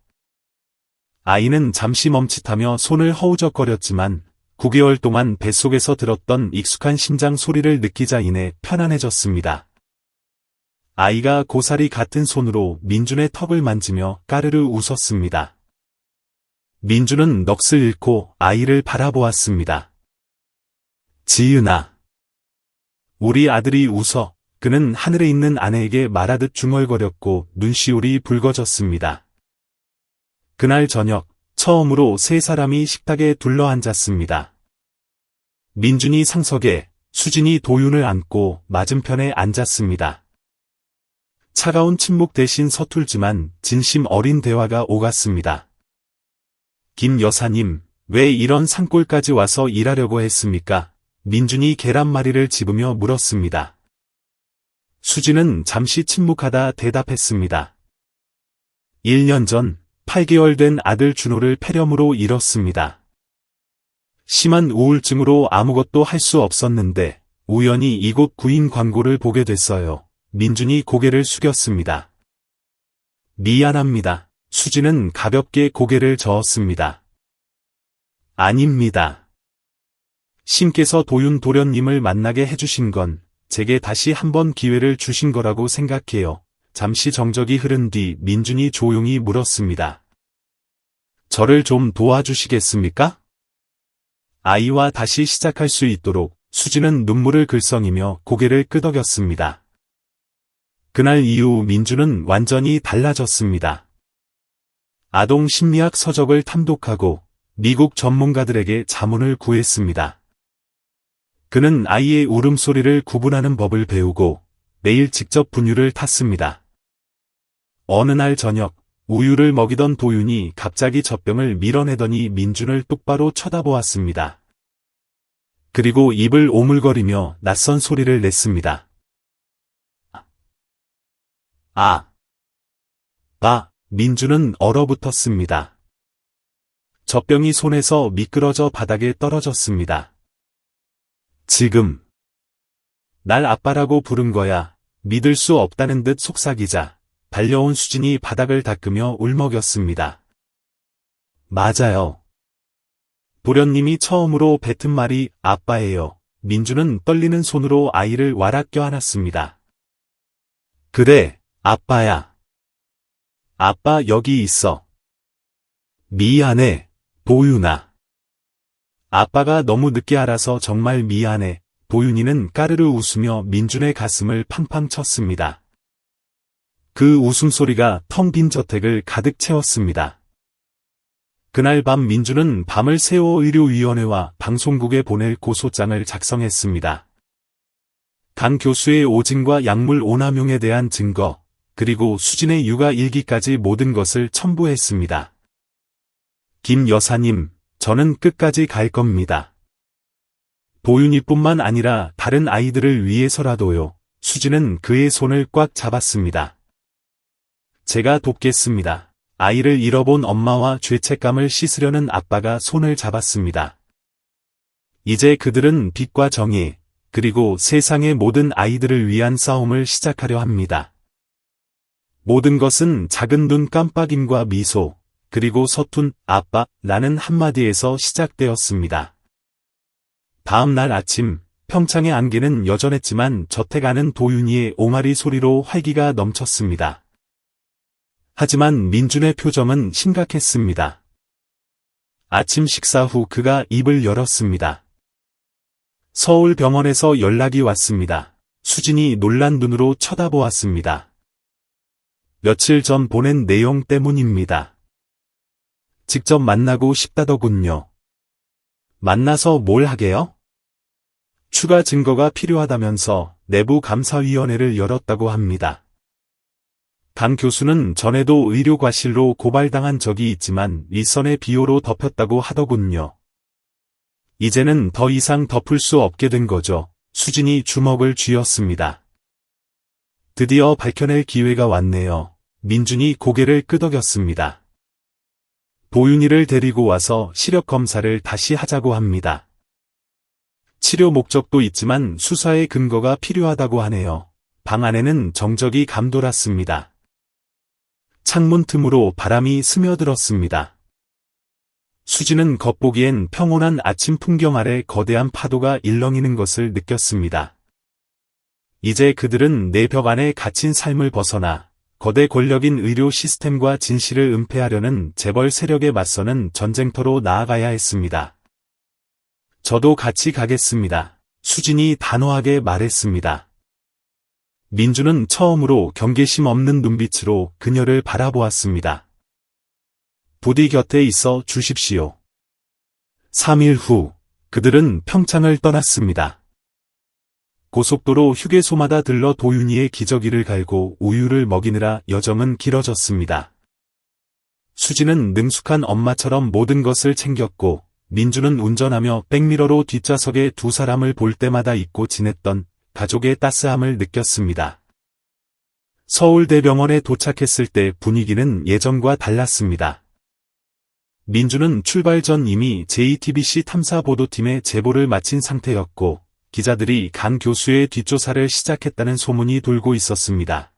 아이는 잠시 멈칫하며 손을 허우적거렸지만 9개월 동안 뱃속에서 들었던 익숙한 심장 소리를 느끼자 이내 편안해졌습니다. 아이가 고사리 같은 손으로 민준의 턱을 만지며 까르르 웃었습니다. 민준은 넋을 잃고 아이를 바라보았습니다. 지은아. 우리 아들이 웃어. 그는 하늘에 있는 아내에게 말하듯 중얼거렸고 눈시울이 붉어졌습니다. 그날 저녁, 처음으로 세 사람이 식탁에 둘러앉았습니다. 민준이 상석에, 수진이 도윤을 안고 맞은편에 앉았습니다. 차가운 침묵 대신 서툴지만 진심 어린 대화가 오갔습니다. 김 여사님, 왜 이런 산골까지 와서 일하려고 했습니까? 민준이 계란말이를 집으며 물었습니다. 수진은 잠시 침묵하다 대답했습니다. 1년 전 8개월 된 아들 준호를 폐렴으로 잃었습니다. 심한 우울증으로 아무것도 할 수 없었는데 우연히 이곳 구인 광고를 보게 됐어요. 민준이 고개를 숙였습니다. 미안합니다. 수진은 가볍게 고개를 저었습니다. 아닙니다. 신께서 도윤 도련님을 만나게 해주신 건 제게 다시 한번 기회를 주신 거라고 생각해요. 잠시 정적이 흐른 뒤 민준이 조용히 물었습니다. 저를 좀 도와주시겠습니까? 아이와 다시 시작할 수 있도록 수진은 눈물을 글썽이며 고개를 끄덕였습니다. 그날 이후 민준은 완전히 달라졌습니다. 아동 심리학 서적을 탐독하고 미국 전문가들에게 자문을 구했습니다. 그는 아이의 울음소리를 구분하는 법을 배우고 매일 직접 분유를 탔습니다. 어느 날 저녁, 우유를 먹이던 도윤이 갑자기 젖병을 밀어내더니 민준을 똑바로 쳐다보았습니다. 그리고 입을 오물거리며 낯선 소리를 냈습니다. 민준은 얼어붙었습니다. 젖병이 손에서 미끄러져 바닥에 떨어졌습니다. 지금 날 아빠라고 부른 거야. 믿을 수 없다는 듯 속삭이자 달려온 수진이 바닥을 닦으며 울먹였습니다. 맞아요. 도련님이 처음으로 뱉은 말이 아빠예요. 민준은 떨리는 손으로 아이를 와락 껴안았습니다. 그래, 아빠야. 아빠 여기 있어. 미안해, 도윤아. 아빠가 너무 늦게 알아서 정말 미안해. 도윤이는 까르르 웃으며 민준의 가슴을 팡팡 쳤습니다. 그 웃음소리가 텅 빈 저택을 가득 채웠습니다. 그날 밤 민준은 밤을 새워 의료위원회와 방송국에 보낼 고소장을 작성했습니다. 강 교수의 오진과 약물 오남용에 대한 증거, 그리고 수진의 육아 일기까지 모든 것을 첨부했습니다. 김 여사님, 저는 끝까지 갈 겁니다. 도윤이뿐만 아니라 다른 아이들을 위해서라도요. 수진은 그의 손을 꽉 잡았습니다. 제가 돕겠습니다. 아이를 잃어본 엄마와 죄책감을 씻으려는 아빠가 손을 잡았습니다. 이제 그들은 빛과 정의, 그리고 세상의 모든 아이들을 위한 싸움을 시작하려 합니다. 모든 것은 작은 눈 깜빡임과 미소, 그리고 서툰 아빠라는 한마디에서 시작되었습니다. 다음 날 아침, 평창의 안개는 여전했지만 저택 안은 도윤이의 옹알이 소리로 활기가 넘쳤습니다. 하지만 민준의 표정은 심각했습니다. 아침 식사 후 그가 입을 열었습니다. 서울 병원에서 연락이 왔습니다. 수진이 놀란 눈으로 쳐다보았습니다. 며칠 전 보낸 내용 때문입니다. 직접 만나고 싶다더군요. 만나서 뭘 하게요? 추가 증거가 필요하다면서 내부 감사위원회를 열었다고 합니다. 강 교수는 전에도 의료과실로 고발당한 적이 있지만 윗선의 비호로 덮였다고 하더군요. 이제는 더 이상 덮을 수 없게 된 거죠. 수진이 주먹을 쥐었습니다. 드디어 밝혀낼 기회가 왔네요. 민준이 고개를 끄덕였습니다. 도윤이를 데리고 와서 시력 검사를 다시 하자고 합니다. 치료 목적도 있지만 수사의 근거가 필요하다고 하네요. 방 안에는 정적이 감돌았습니다. 창문 틈으로 바람이 스며들었습니다. 수진은 겉보기엔 평온한 아침 풍경 아래 거대한 파도가 일렁이는 것을 느꼈습니다. 이제 그들은 내 벽 안에 갇힌 삶을 벗어나 거대 권력인 의료 시스템과 진실을 은폐하려는 재벌 세력에 맞서는 전쟁터로 나아가야 했습니다. 저도 같이 가겠습니다. 수진이 단호하게 말했습니다. 민준은 처음으로 경계심 없는 눈빛으로 그녀를 바라보았습니다. 부디 곁에 있어 주십시오. 3일 후, 그들은 평창을 떠났습니다. 고속도로 휴게소마다 들러 도윤이의 기저귀를 갈고 우유를 먹이느라 여정은 길어졌습니다. 수진은 능숙한 엄마처럼 모든 것을 챙겼고, 민준은 운전하며 백미러로 뒷좌석에 두 사람을 볼 때마다 잊고 지냈던 가족의 따스함을 느꼈습니다. 서울대병원에 도착했을 때 분위기는 예전과 달랐습니다. 민준은 출발 전 이미 JTBC 탐사보도팀의 제보를 마친 상태였고, 기자들이 강 교수의 뒷조사를 시작했다는 소문이 돌고 있었습니다.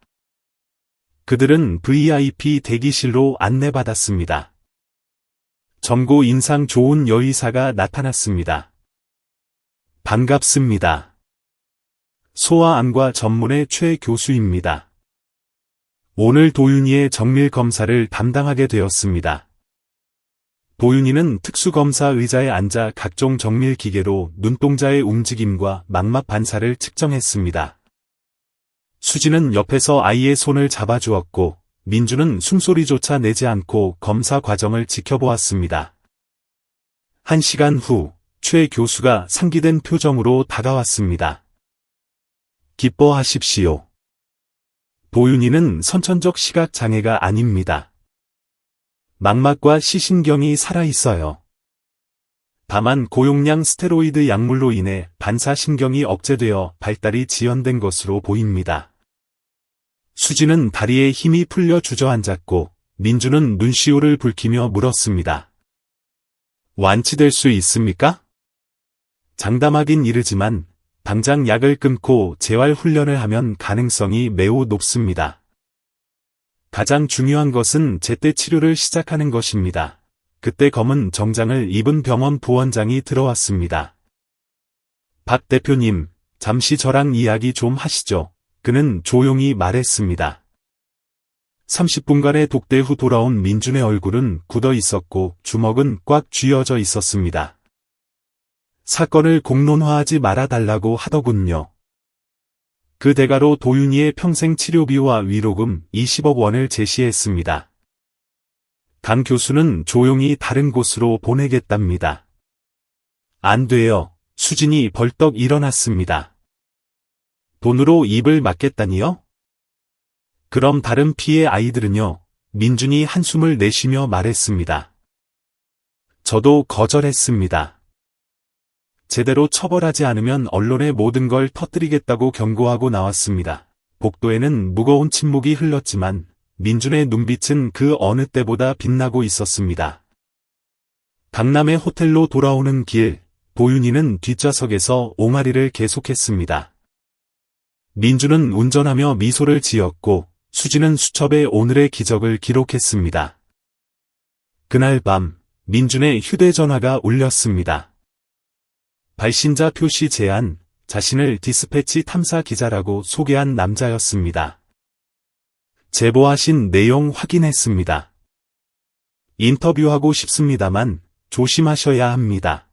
그들은 VIP 대기실로 안내받았습니다. 젊고 인상 좋은 여의사가 나타났습니다. 반갑습니다. 소아암과 전문의 최 교수입니다. 오늘 도윤이의 정밀 검사를 담당하게 되었습니다. 도윤이는 특수검사 의자에 앉아 각종 정밀 기계로 눈동자의 움직임과 망막 반사를 측정했습니다. 수진은 옆에서 아이의 손을 잡아주었고, 민준은 숨소리조차 내지 않고 검사 과정을 지켜보았습니다. 1시간 후, 최 교수가 상기된 표정으로 다가왔습니다. 기뻐하십시오. 도윤이는 선천적 시각장애가 아닙니다. 망막과 시신경이 살아있어요. 다만 고용량 스테로이드 약물로 인해 반사신경이 억제되어 발달이 지연된 것으로 보입니다. 수지는 다리에 힘이 풀려 주저앉았고, 민준은 눈시울을 붉히며 물었습니다. 완치될 수 있습니까? 장담하긴 이르지만 당장 약을 끊고 재활 훈련을 하면 가능성이 매우 높습니다. 가장 중요한 것은 제때 치료를 시작하는 것입니다. 그때 검은 정장을 입은 병원 부원장이 들어왔습니다. 박 대표님, 잠시 저랑 이야기 좀 하시죠. 그는 조용히 말했습니다. 30분간의 독대 후 돌아온 민준의 얼굴은 굳어 있었고 주먹은 꽉 쥐어져 있었습니다. 사건을 공론화하지 말아달라고 하더군요. 그 대가로 도윤이의 평생 치료비와 위로금 20억 원을 제시했습니다. 강 교수는 조용히 다른 곳으로 보내겠답니다. 안 돼요. 수진이 벌떡 일어났습니다. 돈으로 입을 막겠다니요? 그럼 다른 피해 아이들은요? 민준이 한숨을 내쉬며 말했습니다. 저도 거절했습니다. 제대로 처벌하지 않으면 언론에 모든 걸 터뜨리겠다고 경고하고 나왔습니다. 복도에는 무거운 침묵이 흘렀지만 민준의 눈빛은 그 어느 때보다 빛나고 있었습니다. 강남의 호텔로 돌아오는 길, 도윤이는 뒷좌석에서 옹알이를 계속했습니다. 민준은 운전하며 미소를 지었고 수지는 수첩에 오늘의 기적을 기록했습니다. 그날 밤 민준의 휴대전화가 울렸습니다. 발신자 표시 제안, 자신을 디스패치 탐사 기자라고 소개한 남자였습니다. 제보하신 내용 확인했습니다. 인터뷰하고 싶습니다만 조심하셔야 합니다.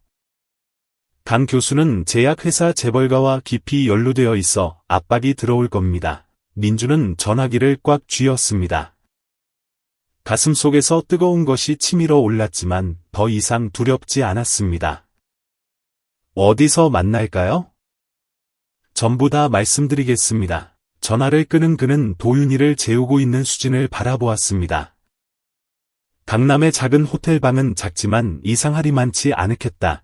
강 교수는 제약회사 재벌가와 깊이 연루되어 있어 압박이 들어올 겁니다. 민주는 전화기를 꽉 쥐었습니다. 가슴속에서 뜨거운 것이 치밀어 올랐지만 더 이상 두렵지 않았습니다. 어디서 만날까요? 전부 다 말씀드리겠습니다. 전화를 끄는 그는 도윤이를 재우고 있는 수진을 바라보았습니다. 강남의 작은 호텔방은 작지만 이상하리만치 아늑했다.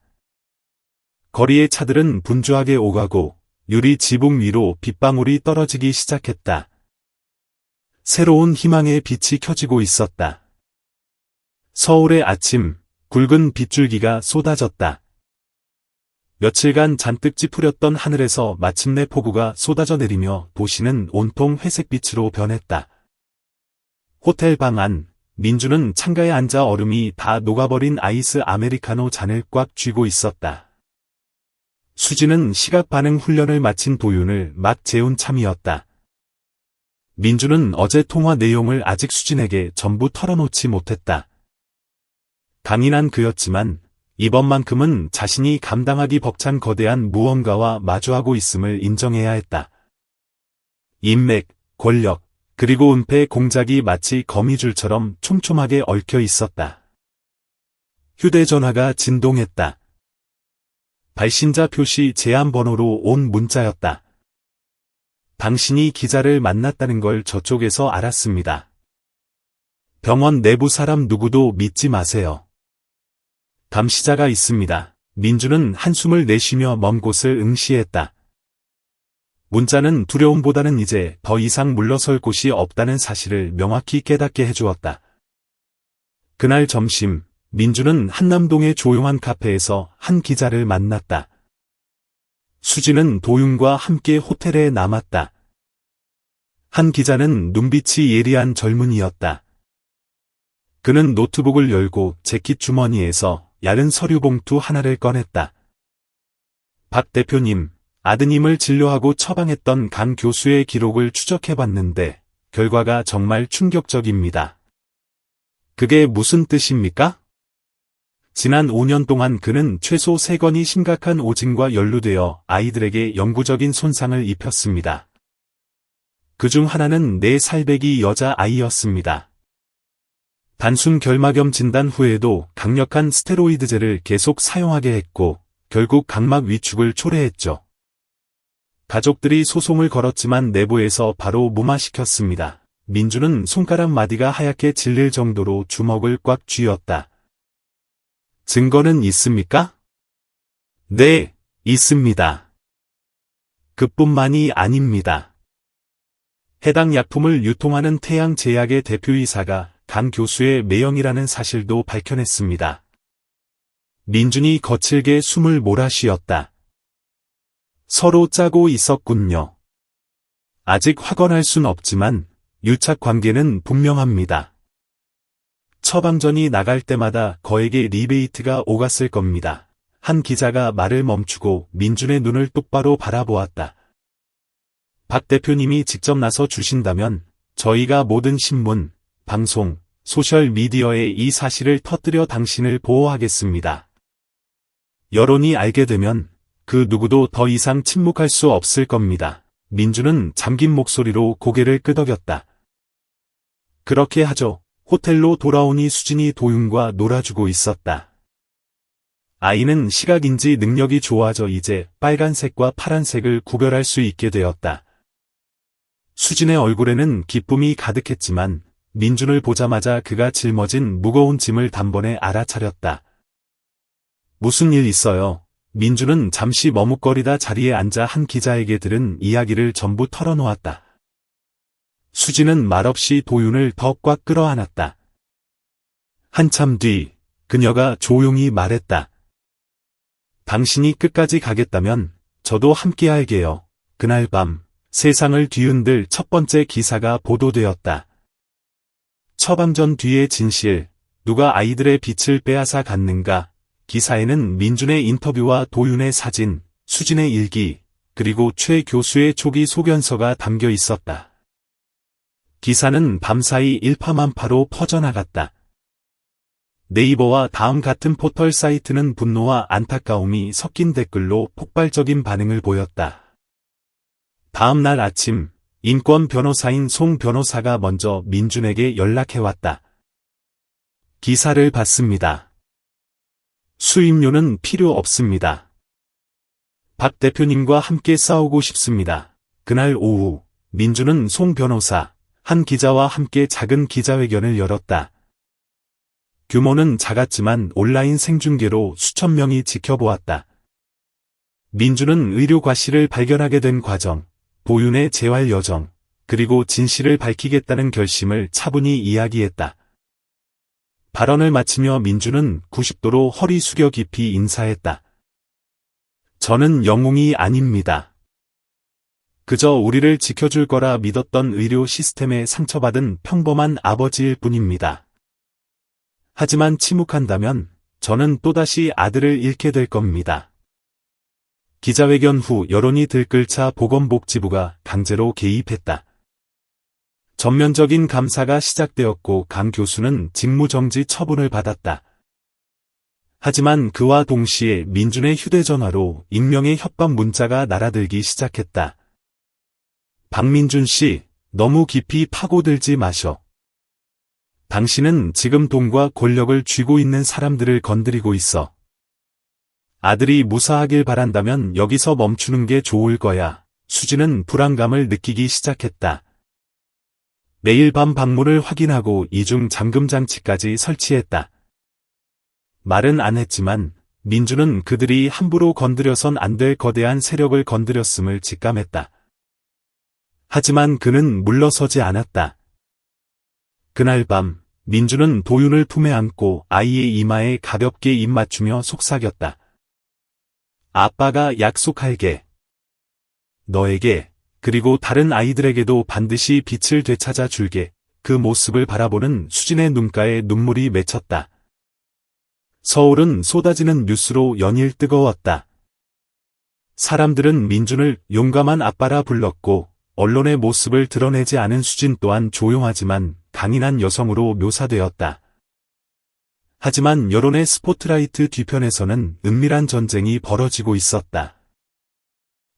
거리의 차들은 분주하게 오가고 유리 지붕 위로 빗방울이 떨어지기 시작했다. 새로운 희망의 빛이 켜지고 있었다. 서울의 아침, 굵은 빗줄기가 쏟아졌다. 며칠간 잔뜩 찌푸렸던 하늘에서 마침내 폭우가 쏟아져 내리며 도시는 온통 회색빛으로 변했다. 호텔 방 안, 민주는 창가에 앉아 얼음이 다 녹아버린 아이스 아메리카노 잔을 꽉 쥐고 있었다. 수지는 시각 반응 훈련을 마친 도윤을 막 재운 참이었다. 민주는 어제 통화 내용을 아직 수진에게 전부 털어놓지 못했다. 강인한 그였지만 이번만큼은 자신이 감당하기 벅찬 거대한 무언가와 마주하고 있음을 인정해야 했다. 인맥, 권력, 그리고 은폐 공작이 마치 거미줄처럼 촘촘하게 얽혀 있었다. 휴대전화가 진동했다. 발신자 표시 제안 번호로 온 문자였다. 당신이 기자를 만났다는 걸 저쪽에서 알았습니다. 병원 내부 사람 누구도 믿지 마세요. 감시자가 있습니다. 민주는 한숨을 내쉬며 먼 곳을 응시했다. 문자는 두려움보다는 이제 더 이상 물러설 곳이 없다는 사실을 명확히 깨닫게 해주었다. 그날 점심, 민주는 한남동의 조용한 카페에서 한 기자를 만났다. 수지는 도윤과 함께 호텔에 남았다. 한 기자는 눈빛이 예리한 젊은이였다. 그는 노트북을 열고 재킷 주머니에서 얇은 서류 봉투 하나를 꺼냈다. 박 대표님, 아드님을 진료하고 처방했던 강 교수의 기록을 추적해봤는데 결과가 정말 충격적입니다. 그게 무슨 뜻입니까? 지난 5년 동안 그는 최소 3건이 심각한 오진과 연루되어 아이들에게 영구적인 손상을 입혔습니다. 그중 하나는 4살배기 여자아이였습니다. 단순 결막염 진단 후에도 강력한 스테로이드제를 계속 사용하게 했고 결국 각막 위축을 초래했죠. 가족들이 소송을 걸었지만 내부에서 바로 무마시켰습니다. 민주는 손가락 마디가 하얗게 질릴 정도로 주먹을 꽉 쥐었다. 증거는 있습니까? 네, 있습니다. 그뿐만이 아닙니다. 해당 약품을 유통하는 태양제약의 대표이사가 강 교수의 매형이라는 사실도 밝혀냈습니다. 민준이 거칠게 숨을 몰아쉬었다. 서로 짜고 있었군요. 아직 확언할 순 없지만 유착 관계는 분명합니다. 처방전이 나갈 때마다 거액의 리베이트가 오갔을 겁니다. 한 기자가 말을 멈추고 민준의 눈을 똑바로 바라보았다. 박 대표님이 직접 나서 주신다면 저희가 모든 신문, 방송, 소셜미디어에 이 사실을 터뜨려 당신을 보호하겠습니다. 여론이 알게 되면 그 누구도 더 이상 침묵할 수 없을 겁니다. 민주는 잠긴 목소리로 고개를 끄덕였다. 그렇게 하죠. 호텔로 돌아오니 수진이 도윤과 놀아주고 있었다. 아이는 시각인지 능력이 좋아져 이제 빨간색과 파란색을 구별할 수 있게 되었다. 수진의 얼굴에는 기쁨이 가득했지만 민준을 보자마자 그가 짊어진 무거운 짐을 단번에 알아차렸다. 무슨 일 있어요? 민준은 잠시 머뭇거리다 자리에 앉아 한 기자에게 들은 이야기를 전부 털어놓았다. 수진은 말없이 도윤을 더 꽉 끌어안았다. 한참 뒤 그녀가 조용히 말했다. 당신이 끝까지 가겠다면 저도 함께 할게요. 그날 밤 세상을 뒤흔들 첫 번째 기사가 보도되었다. 처방전 뒤의 진실, 누가 아이들의 빛을 빼앗아 갔는가, 기사에는 민준의 인터뷰와 도윤의 사진, 수진의 일기, 그리고 최 교수의 초기 소견서가 담겨 있었다. 기사는 밤사이 일파만파로 퍼져나갔다. 네이버와 다음 같은 포털 사이트는 분노와 안타까움이 섞인 댓글로 폭발적인 반응을 보였다. 다음 날 아침, 인권 변호사인 송 변호사가 먼저 민준에게 연락해왔다. 기사를 봤습니다. 수임료는 필요 없습니다. 박 대표님과 함께 싸우고 싶습니다. 그날 오후, 민준은 송 변호사, 한 기자와 함께 작은 기자회견을 열었다. 규모는 작았지만 온라인 생중계로 수천 명이 지켜보았다. 민준은 의료 과실을 발견하게 된 과정, 도윤의 재활 여정, 그리고 진실을 밝히겠다는 결심을 차분히 이야기했다. 발언을 마치며 민준은 90도로 허리 숙여 깊이 인사했다. 저는 영웅이 아닙니다. 그저 우리를 지켜줄 거라 믿었던 의료 시스템에 상처받은 평범한 아버지일 뿐입니다. 하지만 침묵한다면 저는 또다시 아들을 잃게 될 겁니다. 기자회견 후 여론이 들끓자 보건복지부가 강제로 개입했다. 전면적인 감사가 시작되었고 강 교수는 직무정지 처분을 받았다. 하지만 그와 동시에 민준의 휴대전화로 익명의 협박 문자가 날아들기 시작했다. 박민준 씨, 너무 깊이 파고들지 마셔. 당신은 지금 돈과 권력을 쥐고 있는 사람들을 건드리고 있어. 아들이 무사하길 바란다면 여기서 멈추는 게 좋을 거야. 수진은 불안감을 느끼기 시작했다. 매일 밤 방문을 확인하고 이중 잠금 장치까지 설치했다. 말은 안 했지만 민준은 그들이 함부로 건드려선 안 될 거대한 세력을 건드렸음을 직감했다. 하지만 그는 물러서지 않았다. 그날 밤 민준은 도윤을 품에 안고 아이의 이마에 가볍게 입 맞추며 속삭였다. 아빠가 약속할게. 너에게, 그리고 다른 아이들에게도 반드시 빛을 되찾아 줄게. 그 모습을 바라보는 수진의 눈가에 눈물이 맺혔다. 서울은 쏟아지는 뉴스로 연일 뜨거웠다. 사람들은 민준을 용감한 아빠라 불렀고, 언론의 모습을 드러내지 않은 수진 또한 조용하지만 강인한 여성으로 묘사되었다. 하지만 여론의 스포트라이트 뒤편에서는 은밀한 전쟁이 벌어지고 있었다.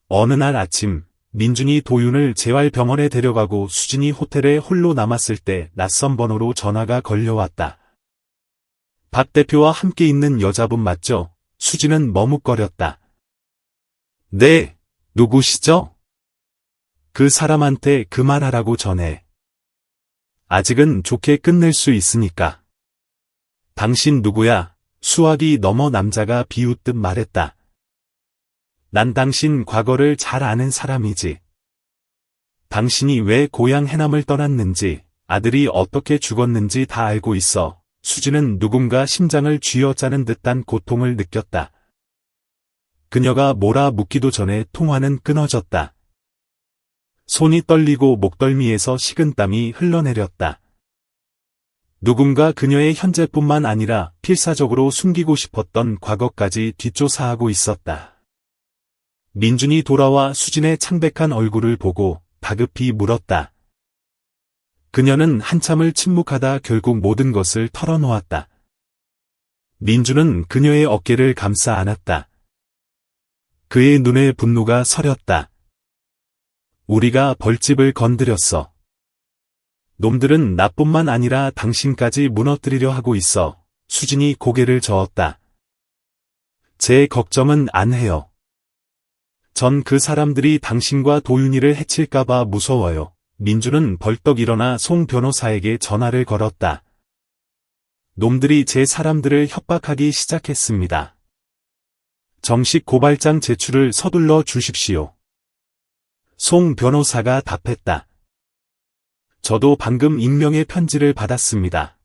어느 날 아침, 민준이 도윤을 재활병원에 데려가고 수진이 호텔에 홀로 남았을 때 낯선 번호로 전화가 걸려왔다. 박 대표와 함께 있는 여자분 맞죠? 수진은 머뭇거렸다. 네, 누구시죠? 그 사람한테 그만하라고 전해. 아직은 좋게 끝낼 수 있으니까. 당신 누구야? 수학이 넘어 남자가 비웃듯 말했다. 난 당신 과거를 잘 아는 사람이지. 당신이 왜 고향 해남을 떠났는지, 아들이 어떻게 죽었는지 다 알고 있어. 수진은 누군가 심장을 쥐어짜는 듯한 고통을 느꼈다. 그녀가 뭐라 묻기도 전에 통화는 끊어졌다. 손이 떨리고 목덜미에서 식은땀이 흘러내렸다. 누군가 그녀의 현재뿐만 아니라 필사적으로 숨기고 싶었던 과거까지 뒷조사하고 있었다. 민준이 돌아와 수진의 창백한 얼굴을 보고 다급히 물었다. 그녀는 한참을 침묵하다 결국 모든 것을 털어놓았다. 민준은 그녀의 어깨를 감싸 안았다. 그의 눈에 분노가 서렸다. 우리가 벌집을 건드렸어. 놈들은 나뿐만 아니라 당신까지 무너뜨리려 하고 있어. 수진이 고개를 저었다. 제 걱정은 안 해요. 전 그 사람들이 당신과 도윤이를 해칠까봐 무서워요. 민준은 벌떡 일어나 송 변호사에게 전화를 걸었다. 놈들이 제 사람들을 협박하기 시작했습니다. 정식 고발장 제출을 서둘러 주십시오. 송 변호사가 답했다. 저도 방금 익명의 편지를 받았습니다.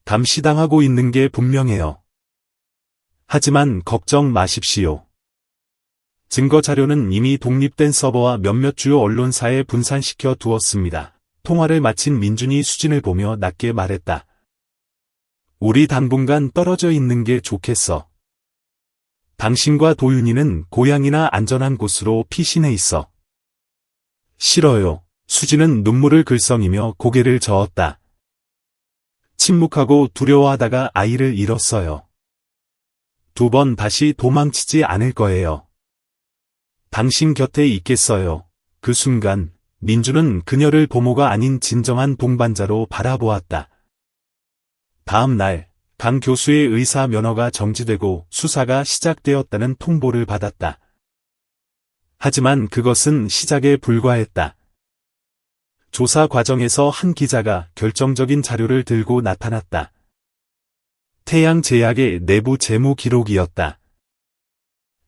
감시당하고 있는 게 분명해요. 하지만 걱정 마십시오. 증거 자료는 이미 독립된 서버와 몇몇 주요 언론사에 분산시켜 두었습니다. 통화를 마친 민준이 수진을 보며 낮게 말했다. 우리 당분간 떨어져 있는 게 좋겠어. 당신과 도윤이는 고향이나 안전한 곳으로 피신해 있어. 싫어요. 수지는 눈물을 글썽이며 고개를 저었다. 침묵하고 두려워하다가 아이를 잃었어요. 2번 다시 도망치지 않을 거예요. 당신 곁에 있겠어요. 그 순간 민주는 그녀를 부모가 아닌 진정한 동반자로 바라보았다. 다음 날 강 교수의 의사 면허가 정지되고 수사가 시작되었다는 통보를 받았다. 하지만 그것은 시작에 불과했다. 조사 과정에서 한 기자가 결정적인 자료를 들고 나타났다. 태양제약의 내부 재무 기록이었다.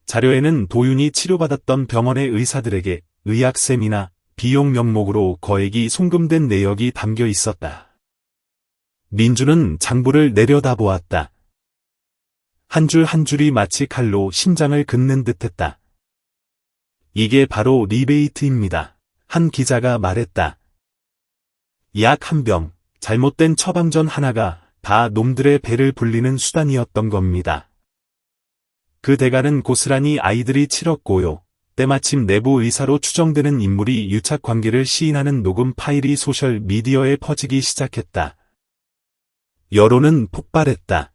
자료에는 도윤이 치료받았던 병원의 의사들에게 의약세미나 비용 명목으로 거액이 송금된 내역이 담겨 있었다. 민주는 장부를 내려다보았다. 한 줄 한 줄이 마치 칼로 심장을 긋는 듯했다. 이게 바로 리베이트입니다. 한 기자가 말했다. 약 한 병, 잘못된 처방전 하나가 다 놈들의 배를 불리는 수단이었던 겁니다. 그 대가는 고스란히 아이들이 치렀고요. 때마침 내부 의사로 추정되는 인물이 유착 관계를 시인하는 녹음 파일이 소셜 미디어에 퍼지기 시작했다. 여론은 폭발했다.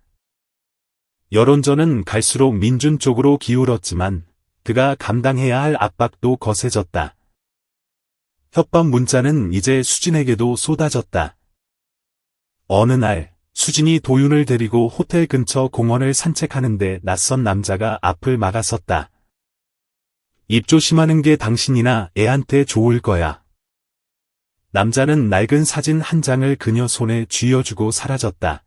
여론전은 갈수록 민준 쪽으로 기울었지만 그가 감당해야 할 압박도 거세졌다. 협박 문자는 이제 수진에게도 쏟아졌다. 어느 날 수진이 도윤을 데리고 호텔 근처 공원을 산책하는데 낯선 남자가 앞을 막아섰다. 입 조심하는 게 당신이나 애한테 좋을 거야. 남자는 낡은 사진 한 장을 그녀 손에 쥐어주고 사라졌다.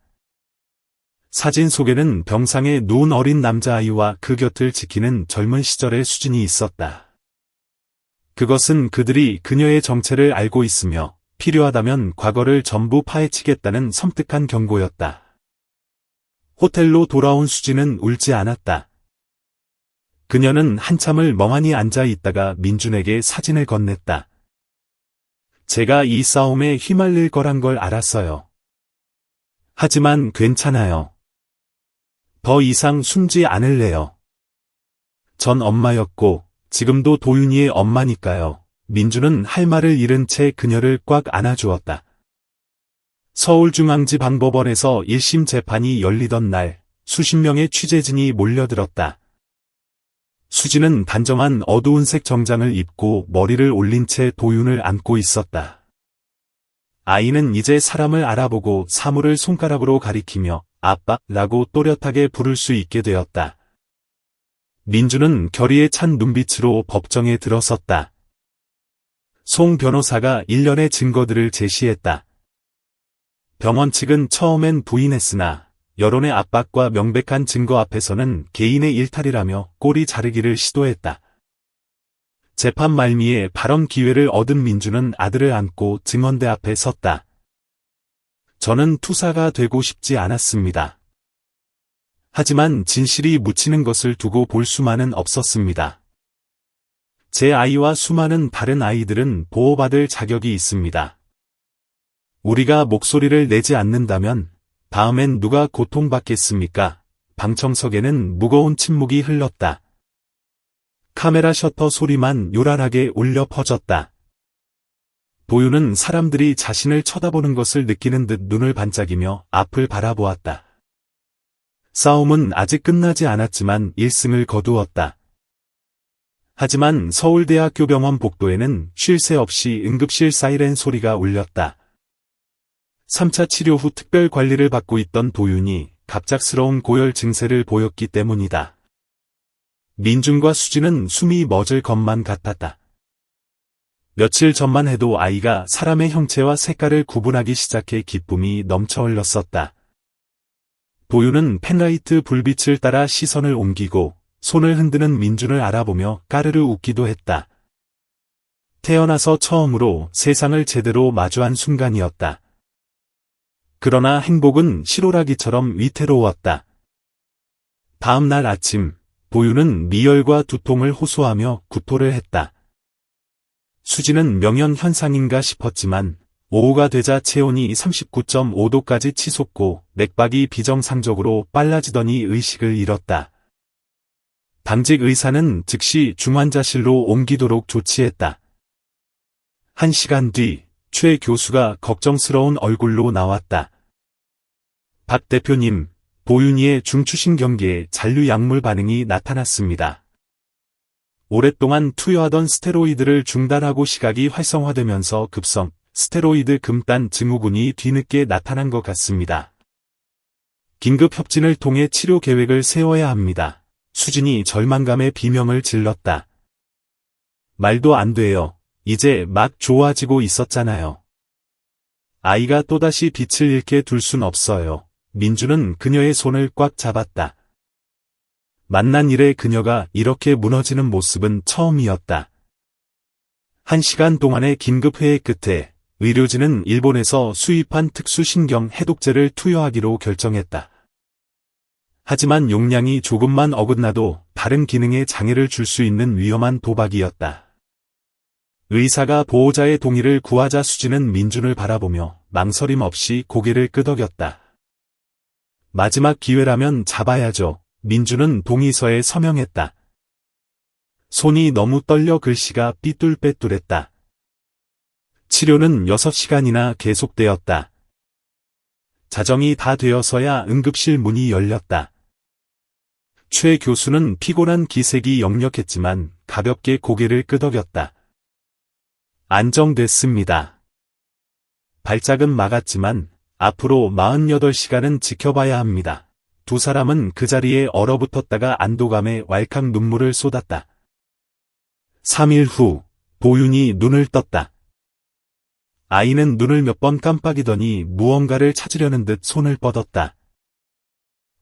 사진 속에는 병상에 누운 어린 남자아이와 그 곁을 지키는 젊은 시절의 수진이 있었다. 그것은 그들이 그녀의 정체를 알고 있으며 필요하다면 과거를 전부 파헤치겠다는 섬뜩한 경고였다. 호텔로 돌아온 수진은 울지 않았다. 그녀는 한참을 멍하니 앉아 있다가 민준에게 사진을 건넸다. 제가 이 싸움에 휘말릴 거란 걸 알았어요. 하지만 괜찮아요. 더 이상 숨지 않을래요. 전 엄마였고 지금도 도윤이의 엄마니까요. 민주는 할 말을 잃은 채 그녀를 꽉 안아주었다. 서울중앙지방법원에서 1심 재판이 열리던 날 수십 명의 취재진이 몰려들었다. 수진은 단정한 어두운색 정장을 입고 머리를 올린 채 도윤을 안고 있었다. 아이는 이제 사람을 알아보고 사물을 손가락으로 가리키며 아빠라고 또렷하게 부를 수 있게 되었다. 민주는 결의에 찬 눈빛으로 법정에 들어섰다. 송 변호사가 일련의 증거들을 제시했다. 병원 측은 처음엔 부인했으나 여론의 압박과 명백한 증거 앞에서는 개인의 일탈이라며 꼬리 자르기를 시도했다. 재판 말미에 발언 기회를 얻은 민주는 아들을 안고 증언대 앞에 섰다. 저는 투사가 되고 싶지 않았습니다. 하지만 진실이 묻히는 것을 두고 볼 수만은 없었습니다. 제 아이와 수많은 다른 아이들은 보호받을 자격이 있습니다. 우리가 목소리를 내지 않는다면 다음엔 누가 고통받겠습니까? 방청석에는 무거운 침묵이 흘렀다. 카메라 셔터 소리만 요란하게 울려 퍼졌다. 도윤은 사람들이 자신을 쳐다보는 것을 느끼는 듯 눈을 반짝이며 앞을 바라보았다. 싸움은 아직 끝나지 않았지만 1승을 거두었다. 하지만 서울대학교 병원 복도에는 쉴 새 없이 응급실 사이렌 소리가 울렸다. 3차 치료 후 특별 관리를 받고 있던 도윤이 갑작스러운 고열 증세를 보였기 때문이다. 민준과 수진은 숨이 멎을 것만 같았다. 며칠 전만 해도 아이가 사람의 형체와 색깔을 구분하기 시작해 기쁨이 넘쳐 흘렀었다. 도윤은 펜라이트 불빛을 따라 시선을 옮기고 손을 흔드는 민준을 알아보며 까르르 웃기도 했다. 태어나서 처음으로 세상을 제대로 마주한 순간이었다. 그러나 행복은 실오라기처럼 위태로웠다. 다음 날 아침, 도윤은 미열과 두통을 호소하며 구토를 했다. 수지는 명현 현상인가 싶었지만 오후가 되자 체온이 39.5도까지 치솟고 맥박이 비정상적으로 빨라지더니 의식을 잃었다. 당직 의사는 즉시 중환자실로 옮기도록 조치했다. 1시간 뒤 최 교수가 걱정스러운 얼굴로 나왔다. 박 대표님, 보윤이의 중추신경계에 잔류약물 반응이 나타났습니다. 오랫동안 투여하던 스테로이드를 중단하고 시각이 활성화되면서 급성 스테로이드 금단 증후군이 뒤늦게 나타난 것 같습니다. 긴급 협진을 통해 치료 계획을 세워야 합니다. 수진이 절망감에 비명을 질렀다. 말도 안 돼요. 이제 막 좋아지고 있었잖아요. 아이가 또다시 빛을 잃게 둘 순 없어요. 민주는 그녀의 손을 꽉 잡았다. 만난 이래 그녀가 이렇게 무너지는 모습은 처음이었다. 1시간 동안의 긴급회의 끝에 의료진은 일본에서 수입한 특수신경 해독제를 투여하기로 결정했다. 하지만 용량이 조금만 어긋나도 다른 기능에 장애를 줄 수 있는 위험한 도박이었다. 의사가 보호자의 동의를 구하자 수진은 민준을 바라보며 망설임 없이 고개를 끄덕였다. 마지막 기회라면 잡아야죠. 민준은 동의서에 서명했다. 손이 너무 떨려 글씨가 삐뚤빼뚤했다. 치료는 6시간이나 계속되었다. 자정이 다 되어서야 응급실 문이 열렸다. 최 교수는 피곤한 기색이 역력했지만 가볍게 고개를 끄덕였다. 안정됐습니다. 발작은 막았지만 앞으로 48시간은 지켜봐야 합니다. 두 사람은 그 자리에 얼어붙었다가 안도감에 왈칵 눈물을 쏟았다. 3일 후 보윤이 눈을 떴다. 아이는 눈을 몇 번 깜빡이더니 무언가를 찾으려는 듯 손을 뻗었다.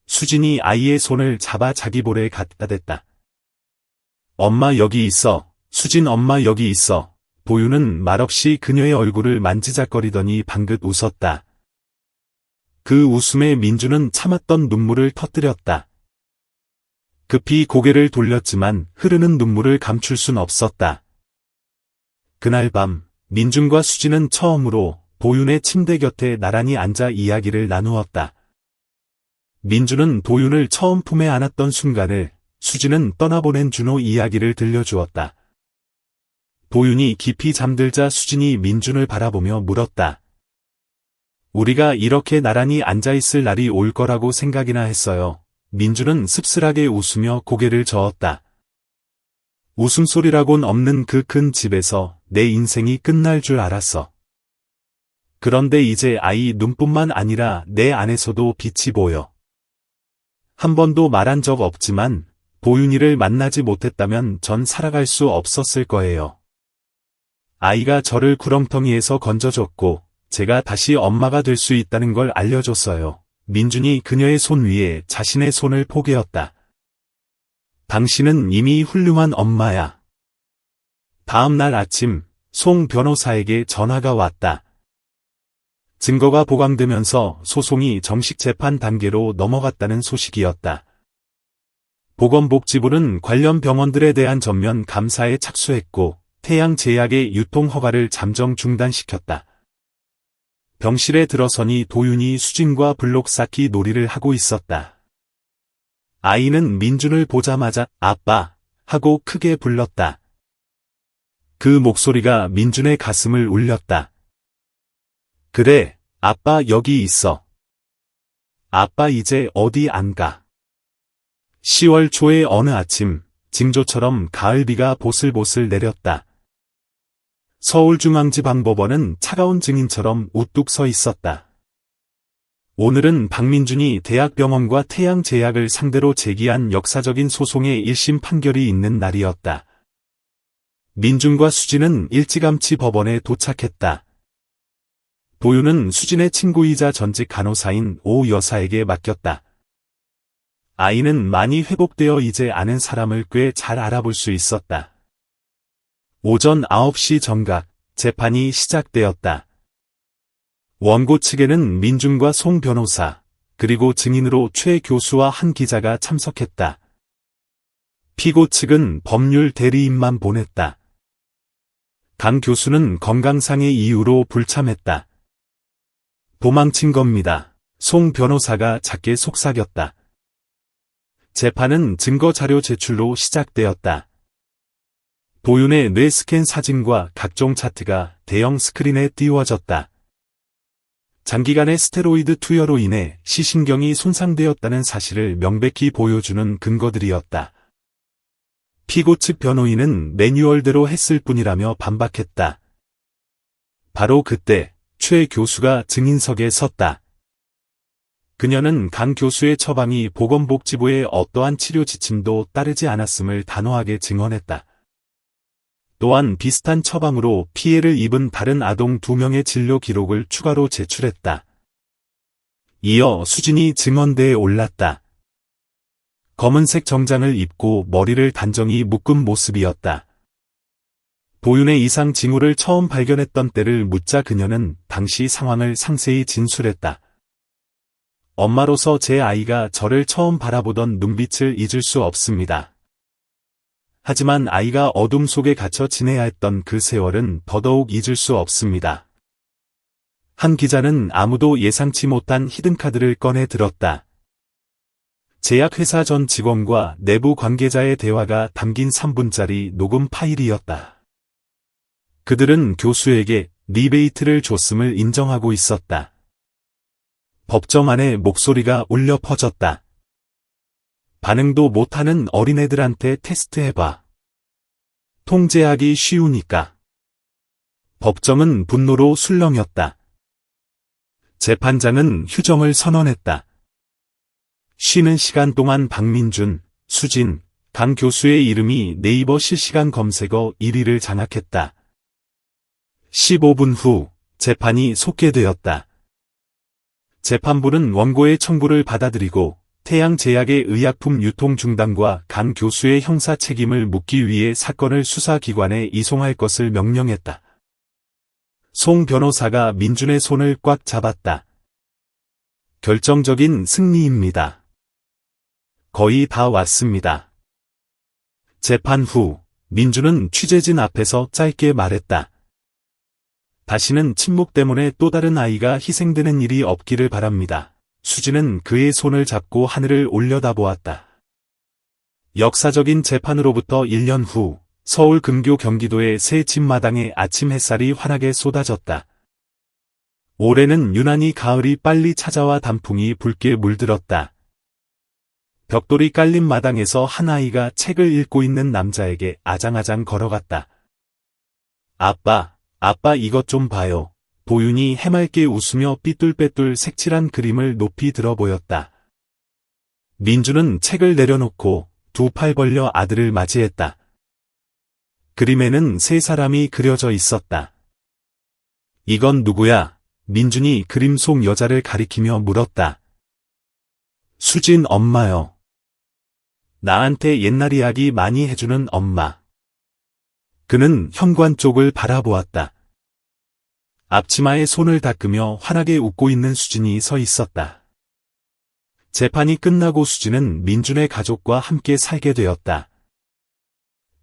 수진이 아이의 손을 잡아 자기 볼에 갖다 댔다. 엄마 여기 있어. 수진 엄마 여기 있어. 보윤은 말없이 그녀의 얼굴을 만지작거리더니 방긋 웃었다. 그 웃음에 민주는 참았던 눈물을 터뜨렸다. 급히 고개를 돌렸지만 흐르는 눈물을 감출 순 없었다. 그날 밤 민준과 수진은 처음으로 보윤의 침대 곁에 나란히 앉아 이야기를 나누었다. 민준은 보윤을 처음 품에 안았던 순간을, 수진은 떠나보낸 준호 이야기를 들려주었다. 보윤이 깊이 잠들자 수진이 민준을 바라보며 물었다. 우리가 이렇게 나란히 앉아있을 날이 올 거라고 생각이나 했어요. 민준은 씁쓸하게 웃으며 고개를 저었다. 웃음소리라곤 없는 그 큰 집에서 내 인생이 끝날 줄 알았어. 그런데 이제 아이 눈뿐만 아니라 내 안에서도 빛이 보여. 한 번도 말한 적 없지만 보윤이를 만나지 못했다면 전 살아갈 수 없었을 거예요. 아이가 저를 구렁텅이에서 건져줬고 제가 다시 엄마가 될 수 있다는 걸 알려줬어요. 민준이 그녀의 손 위에 자신의 손을 포개었다. 당신은 이미 훌륭한 엄마야. 다음 날 아침 송 변호사에게 전화가 왔다. 증거가 보강되면서 소송이 정식 재판 단계로 넘어갔다는 소식이었다. 보건복지부는 관련 병원들에 대한 전면 감사에 착수했고 태양제약의 유통 허가를 잠정 중단시켰다. 병실에 들어서니 도윤이 수진과 블록 쌓기 놀이를 하고 있었다. 아이는 민준을 보자마자 아빠 하고 크게 불렀다. 그 목소리가 민준의 가슴을 울렸다. 그래, 아빠 여기 있어. 아빠 이제 어디 안 가. 10월 초의 어느 아침, 징조처럼 가을비가 보슬보슬 내렸다. 서울중앙지방법원은 차가운 증인처럼 우뚝 서 있었다. 오늘은 박민준이 대학병원과 태양제약을 상대로 제기한 역사적인 소송의 1심 판결이 있는 날이었다. 민준과 수진은 일찌감치 법원에 도착했다. 도윤은 수진의 친구이자 전직 간호사인 오 여사에게 맡겼다. 아이는 많이 회복되어 이제 아는 사람을 꽤 잘 알아볼 수 있었다. 오전 9시 정각, 재판이 시작되었다. 원고 측에는 민준과 송 변호사, 그리고 증인으로 최 교수와 한 기자가 참석했다. 피고 측은 법률 대리인만 보냈다. 강 교수는 건강상의 이유로 불참했다. 도망친 겁니다. 송 변호사가 작게 속삭였다. 재판은 증거 자료 제출로 시작되었다. 도윤의 뇌 스캔 사진과 각종 차트가 대형 스크린에 띄워졌다. 장기간의 스테로이드 투여로 인해 시신경이 손상되었다는 사실을 명백히 보여주는 근거들이었다. 피고 측 변호인은 매뉴얼대로 했을 뿐이라며 반박했다. 바로 그때 최 교수가 증인석에 섰다. 그녀는 강 교수의 처방이 보건복지부의 어떠한 치료 지침도 따르지 않았음을 단호하게 증언했다. 또한 비슷한 처방으로 피해를 입은 다른 아동 2명의 진료 기록을 추가로 제출했다. 이어 수진이 증언대에 올랐다. 검은색 정장을 입고 머리를 단정히 묶은 모습이었다. 도윤의 이상 징후를 처음 발견했던 때를 묻자 그녀는 당시 상황을 상세히 진술했다. 엄마로서 제 아이가 저를 처음 바라보던 눈빛을 잊을 수 없습니다. 하지만 아이가 어둠 속에 갇혀 지내야 했던 그 세월은 더더욱 잊을 수 없습니다. 한 기자는 아무도 예상치 못한 히든카드를 꺼내 들었다. 제약회사 전 직원과 내부 관계자의 대화가 담긴 3분짜리 녹음 파일이었다. 그들은 교수에게 리베이트를 줬음을 인정하고 있었다. 법정 안에 목소리가 울려 퍼졌다. 반응도 못하는 어린애들한테 테스트해봐. 통제하기 쉬우니까. 법정은 분노로 술렁였다. 재판장은 휴정을 선언했다. 쉬는 시간 동안 박민준, 수진, 강 교수의 이름이 네이버 실시간 검색어 1위를 장악했다. 15분 후 재판이 속개되었다. 재판부는 원고의 청구를 받아들이고 태양제약의 의약품 유통 중단과 강 교수의 형사 책임을 묻기 위해 사건을 수사기관에 이송할 것을 명령했다. 송 변호사가 민준의 손을 꽉 잡았다. 결정적인 승리입니다. 거의 다 왔습니다. 재판 후 민준은 취재진 앞에서 짧게 말했다. 다시는 침묵 때문에 또 다른 아이가 희생되는 일이 없기를 바랍니다. 수진은 그의 손을 잡고 하늘을 올려다보았다. 역사적인 재판으로부터 1년 후 서울 근교 경기도의 새 집마당에 아침 햇살이 환하게 쏟아졌다. 올해는 유난히 가을이 빨리 찾아와 단풍이 붉게 물들었다. 벽돌이 깔린 마당에서 한 아이가 책을 읽고 있는 남자에게 아장아장 걸어갔다. 아빠 이것 좀 봐요. 도윤이 해맑게 웃으며 삐뚤빼뚤 색칠한 그림을 높이 들어 보였다. 민주는 책을 내려놓고 두 팔 벌려 아들을 맞이했다. 그림에는 세 사람이 그려져 있었다. 이건 누구야? 민준이 그림 속 여자를 가리키며 물었다. 수진 엄마요. 나한테 옛날 이야기 많이 해주는 엄마. 그는 현관 쪽을 바라보았다. 앞치마에 손을 닦으며 환하게 웃고 있는 수진이 서 있었다. 재판이 끝나고 수진은 민준의 가족과 함께 살게 되었다.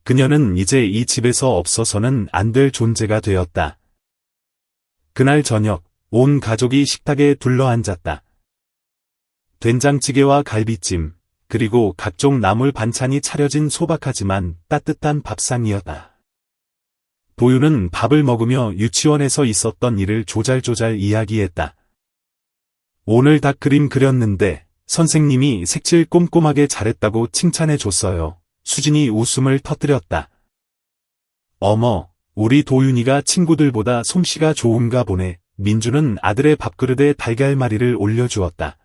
그녀는 이제 이 집에서 없어서는 안 될 존재가 되었다. 그날 저녁, 온 가족이 식탁에 둘러앉았다. 된장찌개와 갈비찜, 그리고 각종 나물 반찬이 차려진 소박하지만 따뜻한 밥상이었다. 도윤은 밥을 먹으며 유치원에서 있었던 일을 조잘조잘 이야기했다. 오늘 닭 그림 그렸는데 선생님이 색칠 꼼꼼하게 잘했다고 칭찬해줬어요. 수진이 웃음을 터뜨렸다. 어머, 우리 도윤이가 친구들보다 솜씨가 좋은가 보네. 민주는 아들의 밥그릇에 달걀말이를 올려주었다.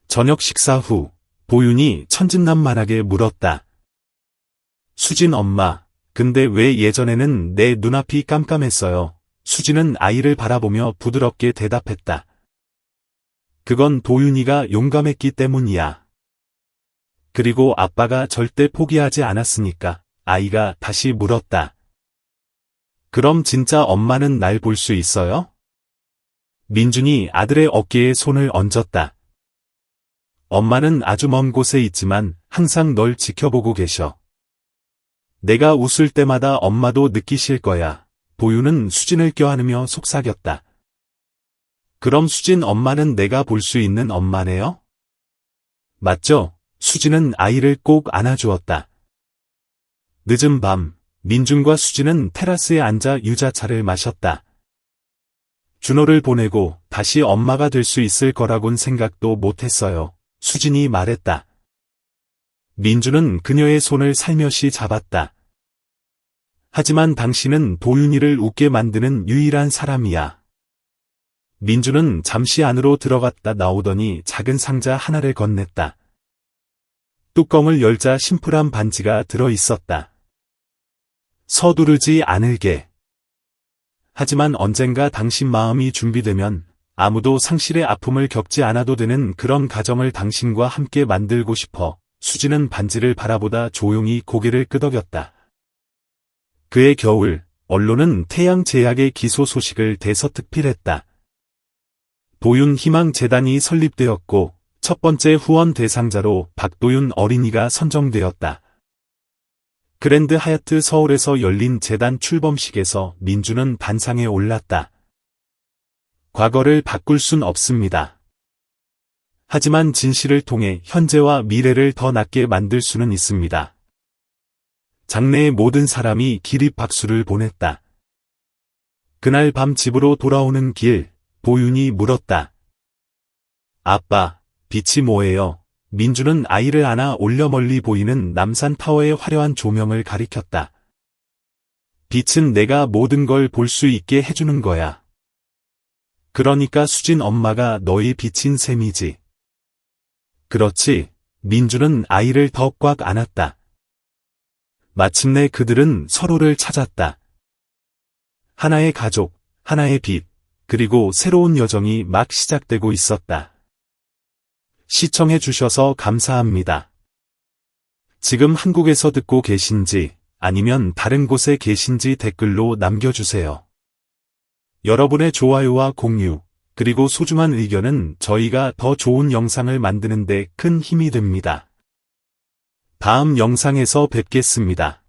저녁 식사 후 도윤이 천진난만하게 물었다. 수진 엄마, 근데 왜 예전에는 내 눈앞이 깜깜했어요? 수진은 아이를 바라보며 부드럽게 대답했다. 그건 도윤이가 용감했기 때문이야. 그리고 아빠가 절대 포기하지 않았으니까. 아이가 다시 물었다. 그럼 진짜 엄마는 날 볼 수 있어요? 민준이 아들의 어깨에 손을 얹었다. 엄마는 아주 먼 곳에 있지만 항상 널 지켜보고 계셔. 내가 웃을 때마다 엄마도 느끼실 거야. 도윤은 수진을 껴안으며 속삭였다. 그럼 수진 엄마는 내가 볼 수 있는 엄마네요? 맞죠? 수진은 아이를 꼭 안아주었다. 늦은 밤, 민준과 수진은 테라스에 앉아 유자차를 마셨다. 준호를 보내고 다시 엄마가 될 수 있을 거라곤 생각도 못했어요. 수진이 말했다. 민준은 그녀의 손을 살며시 잡았다. 하지만 당신은 도윤이를 웃게 만드는 유일한 사람이야. 민준은 잠시 안으로 들어갔다 나오더니 작은 상자 하나를 건넸다. 뚜껑을 열자 심플한 반지가 들어 있었다. 서두르지 않을게. 하지만 언젠가 당신 마음이 준비되면 아무도 상실의 아픔을 겪지 않아도 되는 그런 가정을 당신과 함께 만들고 싶어. 수진은 반지를 바라보다 조용히 고개를 끄덕였다. 그해 겨울, 언론은 태양제약의 기소 소식을 대서특필했다. 도윤 희망재단이 설립되었고 첫 번째 후원 대상자로 박도윤 어린이가 선정되었다. 그랜드 하얏트 서울에서 열린 재단 출범식에서 민준은 단상에 올랐다. 과거를 바꿀 순 없습니다. 하지만 진실을 통해 현재와 미래를 더 낫게 만들 수는 있습니다. 장내의 모든 사람이 기립 박수를 보냈다. 그날 밤 집으로 돌아오는 길, 도윤이 물었다. 아빠, 빛이 뭐예요? 민준은 아이를 안아 올려 멀리 보이는 남산타워의 화려한 조명을 가리켰다. 빛은 내가 모든 걸 볼 수 있게 해주는 거야. 그러니까 수진 엄마가 너희 빛인 셈이지. 그렇지, 민준은 아이를 더 꽉 안았다. 마침내 그들은 서로를 찾았다. 하나의 가족, 하나의 빛, 그리고 새로운 여정이 막 시작되고 있었다. 시청해 주셔서 감사합니다. 지금 한국에서 듣고 계신지 아니면 다른 곳에 계신지 댓글로 남겨주세요. 여러분의 좋아요와 공유, 그리고 소중한 의견은 저희가 더 좋은 영상을 만드는 데 큰 힘이 됩니다. 다음 영상에서 뵙겠습니다.